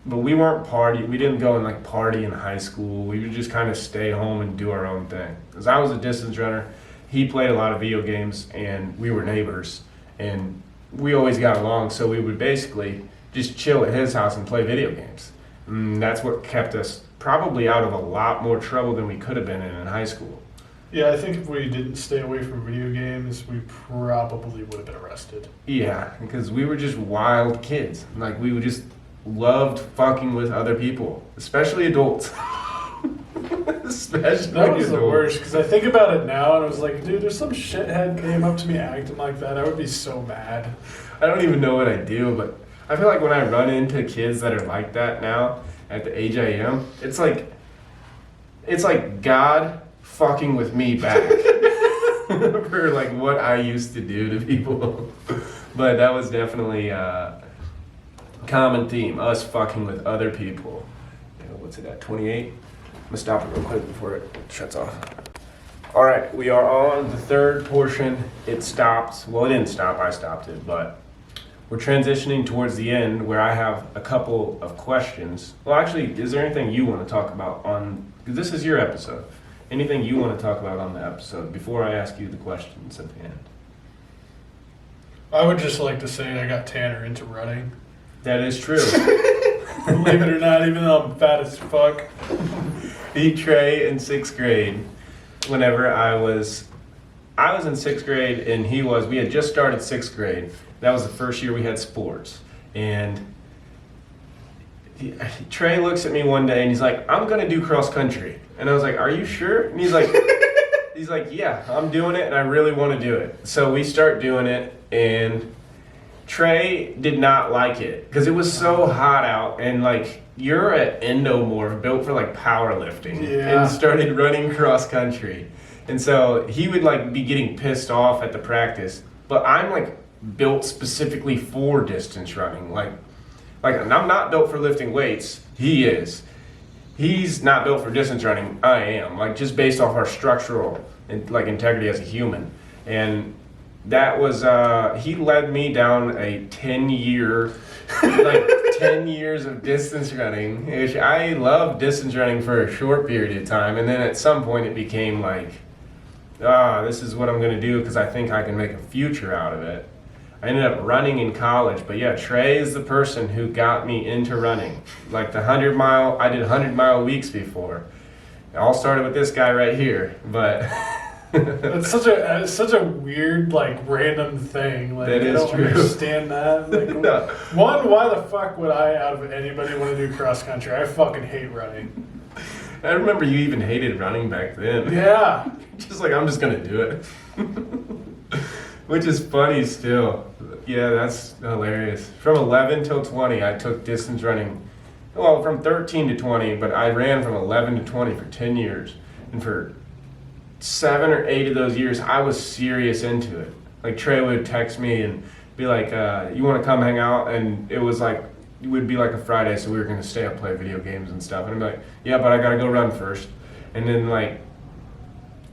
but we weren't party. We didn't go and party in high school. We would just kind of stay home and do our own thing. Because I was a distance runner, he played a lot of video games, and we were neighbors, and we always got along. So we would basically just chill at his house and play video games. And that's what kept us probably out of a lot more trouble than we could have been in high school. Yeah, I think if we didn't stay away from video games, we probably would have been arrested. Yeah, because we were just wild kids. We just loved fucking with other people, especially adults. That was the worst, because I think about it now, and I was like, dude, if some shithead came up to me acting like that, I would be so mad. I don't even know what I do, but I feel like when I run into kids that are like that now, at the age I am, it's like God fucking with me back for what I used to do to people. But that was definitely a common theme, us fucking with other people. What's it at, 28? I'm gonna stop it real quick before it shuts off. All right, we are on the third portion. It stopped. Well, it didn't stop, I stopped it, but we're transitioning towards the end where I have a couple of questions. Well, actually, is there anything you want to talk about because this is your episode. Anything you want to talk about on the episode before I ask you the questions at the end? I would just like to say I got Tanner into running. That is true. Believe it or not, even though I'm fat as fuck. Beat Trey in 6th grade. Whenever I was in 6th grade, and we had just started 6th grade. That was the first year we had sports. And Trey looks at me one day and he's like, "I'm gonna do cross country." And I was like, "Are you sure?" And he's like, "Yeah, I'm doing it and I really want to do it." So we start doing it, and Trey did not like it because it was so hot out, and you're an endomorph built for powerlifting, and started running cross country. And so he would be getting pissed off at the practice, but I'm built specifically for distance running. I'm not built for lifting weights. He is. he's not built for distance running. I am, like, just based off our structural and like integrity as a human. And that was he led me down a 10-year, like 10 years of distance running, which I loved distance running for a short period of time. And then at some point it became like, this is what I'm going to do because I think I can make a future out of it. I ended up running in college, but yeah, Trey is the person who got me into running. Like the 100-mile, I did 100-mile weeks before. It all started with this guy right here, but it's such a weird, like, random thing. Like, that is I don't true. understand that. Like, No. One, why the fuck would I, out of anybody, want to do cross country? I fucking hate running. I remember you even hated running back then. Yeah. Just like, I'm just gonna do it. Which is funny still. Yeah, that's hilarious. From 11 till 20, I took distance running. Well, from 13 to 20, but I ran from 11 to 20 for 10 years. And for 7 or 8 of those years, I was serious into it. Like, Trey would text me and be like, you want to come hang out? And it was like, it would be like a Friday, so we were going to stay up, play video games and stuff. And I'm like, yeah, but I got to go run first. And then, like,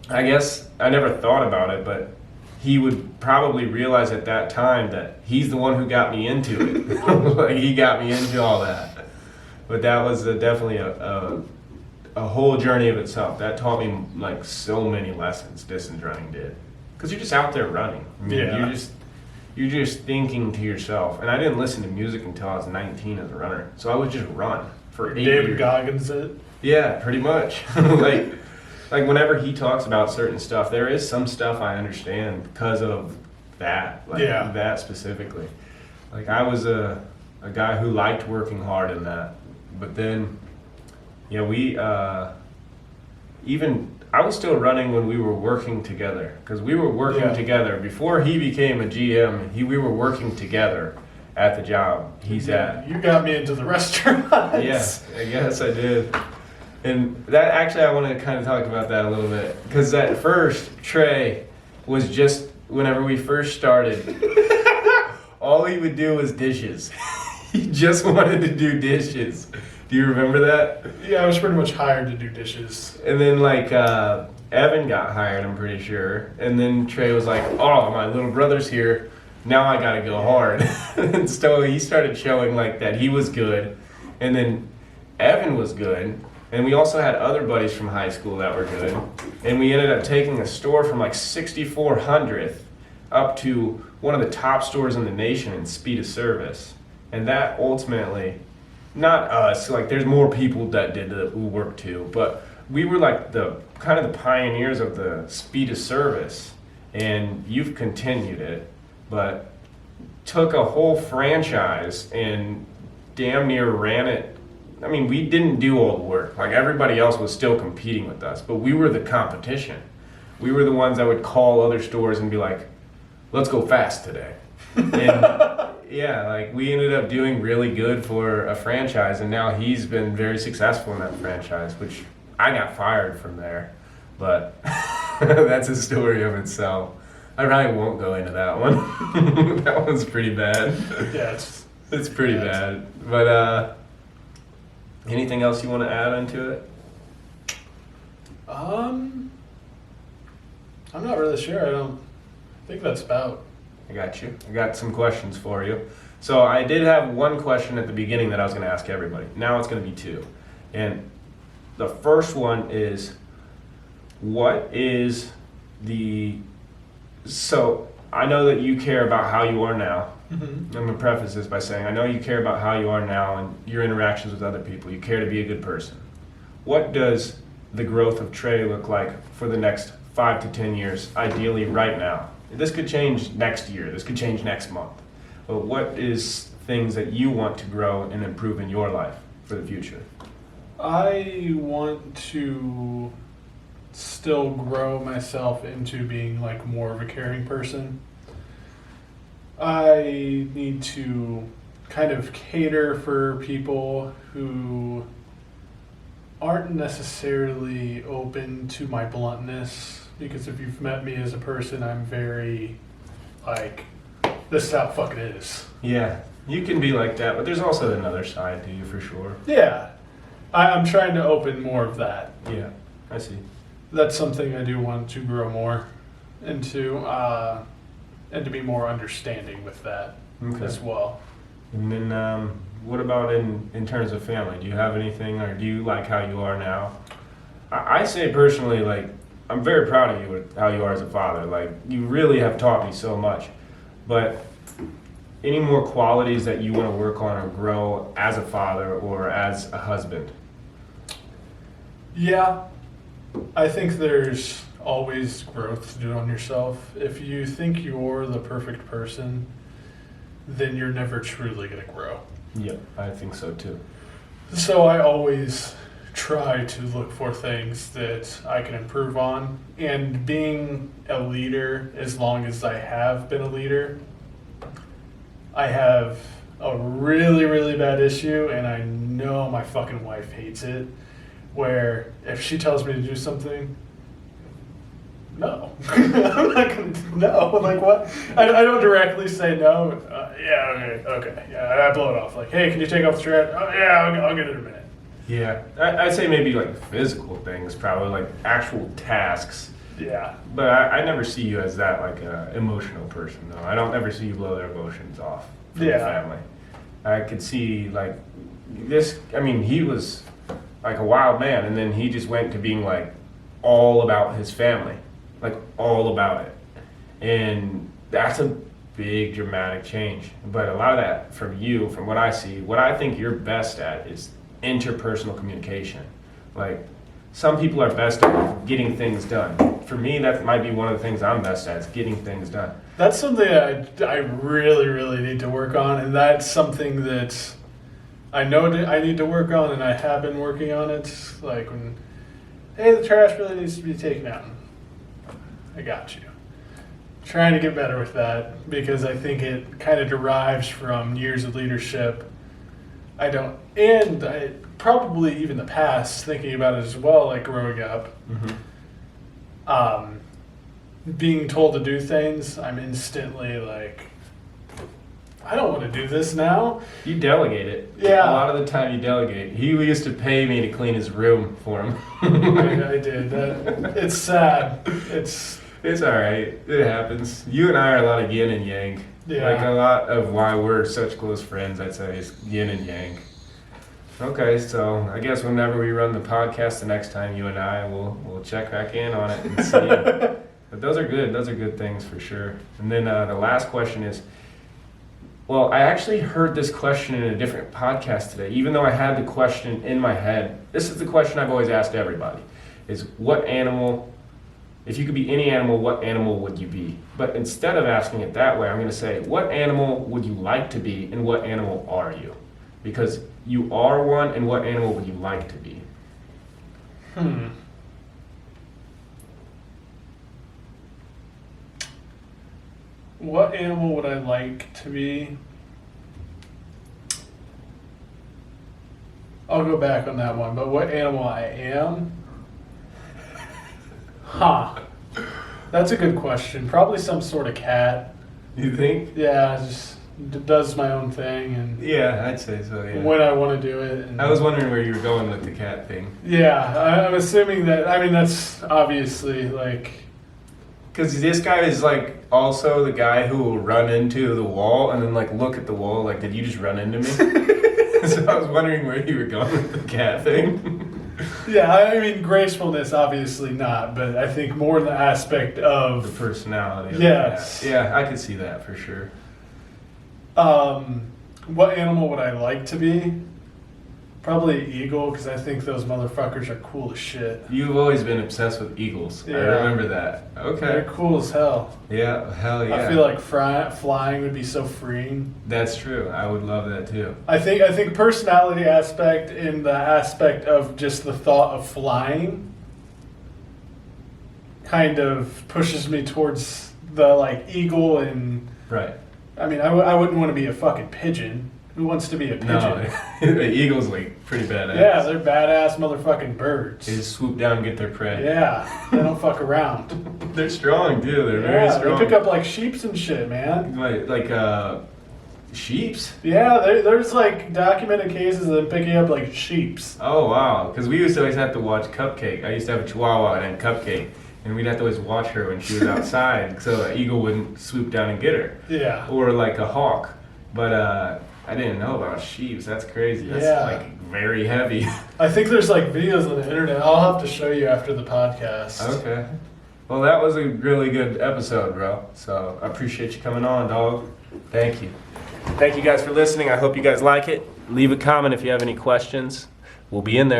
I guess I never thought about it, but he would probably realize at that time that he's the one who got me into it. Like, he got me into all that. But that was definitely a whole journey of itself. That taught me like so many lessons distance running did. Because you're just out there running. I mean, Yeah. you're just thinking to yourself. And I didn't listen to music until I was 19 as a runner. So I would just run for 8 David years. Goggins it. Yeah, pretty much. like whenever he talks about certain stuff, there is some stuff I understand because of that. Like, Yeah. that specifically. Like, I was a guy who liked working hard in that. But then, we even I was still running when we were working together, because we were working together before he became a GM. We were working together at the job he's at. You got me into the restaurants. Yes, I guess I did. And that actually, I want to kind of talk about that a little bit, because at first Trey was just, whenever we first started, all he would do was dishes. He just wanted to do dishes. Do you remember that? Yeah, I was pretty much hired to do dishes. And then, like, Evan got hired, I'm pretty sure. And then Trey was like, oh, my little brother's here. Now I got to go hard. And so he started showing, like, that he was good. And then Evan was good. And we also had other buddies from high school that were good. And we ended up taking a store from, like, 6400th up to one of the top stores in the nation in speed of service. And that ultimately, not us, like, there's more people that did the work too, but we were like the kind of the pioneers of the speed of service, and you've continued it, but took a whole franchise and damn near ran it. I mean, we didn't do all the work. Like, everybody else was still competing with us, but we were the competition. We were the ones that would call other stores and be like, let's go fast today. And yeah, like, we ended up doing really good for a franchise, and now he's been very successful in that franchise, which I got fired from there. But that's a story of itself. I probably won't go into that one. That one's pretty bad. Yeah, It's pretty bad. But anything else you want to add into it? I'm not really sure. I think that's about. I got you. I got some questions for you. So I did have one question at the beginning that I was going to ask everybody. Now it's going to be 2. And the first one is, so I know that you care about how you are now. Mm-hmm. I'm going to preface this by saying, I know you care about how you are now and your interactions with other people. You care to be a good person. What does the growth of Trey look like for the next 5 to 10 years, ideally right now? This could change next year. This could change next month. But what is things that you want to grow and improve in your life for the future? I want to still grow myself into being, like, more of a caring person. I need to kind of cater for people who aren't necessarily open to my bluntness, because if you've met me as a person, I'm very, like, this is how it fucking is. Yeah, you can be like that, but there's also another side to you for sure. Yeah. I'm trying to open more of that. Yeah, I see. That's something I do want to grow more into, and to be more understanding with that as well. And then, what about in terms of family? Do you have anything, or do you like how you are now? I say personally, like, I'm very proud of you with how you are as a father. Like, you really have taught me so much. But any more qualities that you want to work on or grow as a father or as a husband? Yeah, I think there's always growth to do on yourself. If you think you're the perfect person, then you're never truly going to grow. Yeah, I think so too. So I always try to look for things that I can improve on. And being a leader, as long as I have been a leader, I have a really, really bad issue, and I know my fucking wife hates it, where if she tells me to do something, no. I'm not going to, no. Like, what? I don't directly say no. Yeah, okay. Yeah, I blow it off. Like, hey, can you take off the trash? Oh, yeah, I'll get it in a minute. Yeah, I'd say maybe like physical things, probably like actual tasks. Yeah. But I never see you as that, like, emotional person, though. I don't ever see you blow their emotions off from the family. I could see, like, this, I mean, he was like a wild man, and then he just went to being like all about his family, like all about it. And that's a big dramatic change. But a lot of that from you, from what I see, what I think you're best at is interpersonal communication. Like, some people are best at getting things done. For me, that might be one of the things I'm best at, is getting things done. That's something I really, really need to work on, and that's something that I know that I need to work on, and I have been working on it. Like, when, hey, the trash really needs to be taken out. I got you. Trying to get better with that, because I think it kind of derives from years of leadership. I probably even the past, thinking about it as well, like growing up, being told to do things, I'm instantly like, I don't want to do this now. You delegate it. Yeah. A lot of the time you delegate. He used to pay me to clean his room for him. I did. It's sad. It's all right. It happens. You and I are a lot of yin and yang. Yeah. Like, a lot of why we're such close friends, I'd say, is yin and yang. Okay, so I guess whenever we run the podcast the next time, you and I will check back in on it and see. But those are good. Those are good things for sure. And then the last question is, well, I actually heard this question in a different podcast today, even though I had the question in my head. This is the question I've always asked everybody, is what animal, if you could be any animal, what animal would you be? But instead of asking it that way, I'm going to say, what animal would you like to be, and what animal are you? Because you are one, and what animal would you like to be? What animal would I like to be? I'll go back on that one, but what animal I am? That's a good question. Probably some sort of cat. You think? Yeah, just does my own thing, and Yeah, I'd say so, yeah. when I want to do it. And I was wondering where you were going with the cat thing. Yeah, I'm assuming that, I mean, that's obviously like... Because this guy is like also the guy who will run into the wall and then like look at the wall like, did you just run into me? So I was wondering where you were going with the cat thing. Yeah, I mean, gracefulness, obviously not, but I think more the aspect of... The personality of Yes. the cat. Yeah, I could see that for sure. What animal would I like to be? Probably eagle, because I think those motherfuckers are cool as shit. You've always been obsessed with eagles. Yeah. I remember that. Okay. They're cool as hell. Yeah, hell yeah. I feel like flying would be so freeing. That's true. I would love that too. I think personality aspect in the aspect of just the thought of flying kind of pushes me towards the like eagle, and Right. I mean I wouldn't want to be a fucking pigeon. Who wants to be a pigeon? No, the eagle's like pretty badass. Yeah, they're badass motherfucking birds. They just swoop down and get their prey. Yeah, they don't fuck around. They're strong too. They're very strong. They pick up like sheeps and shit, man. Sheeps? Yeah, there's like documented cases of them picking up like sheeps. Oh wow! Because we used to always have to watch Cupcake. I used to have a Chihuahua and then Cupcake, and we'd have to always watch her when she was outside, so an eagle wouldn't swoop down and get her. Yeah. Or like a hawk. But I didn't know about sheeps. That's crazy. That's like very heavy. I think there's like videos on the internet. I'll have to show you after the podcast. Okay. Well, that was a really good episode, bro. So I appreciate you coming on, dog. Thank you. Thank you guys for listening. I hope you guys like it. Leave a comment if you have any questions. We'll be in there.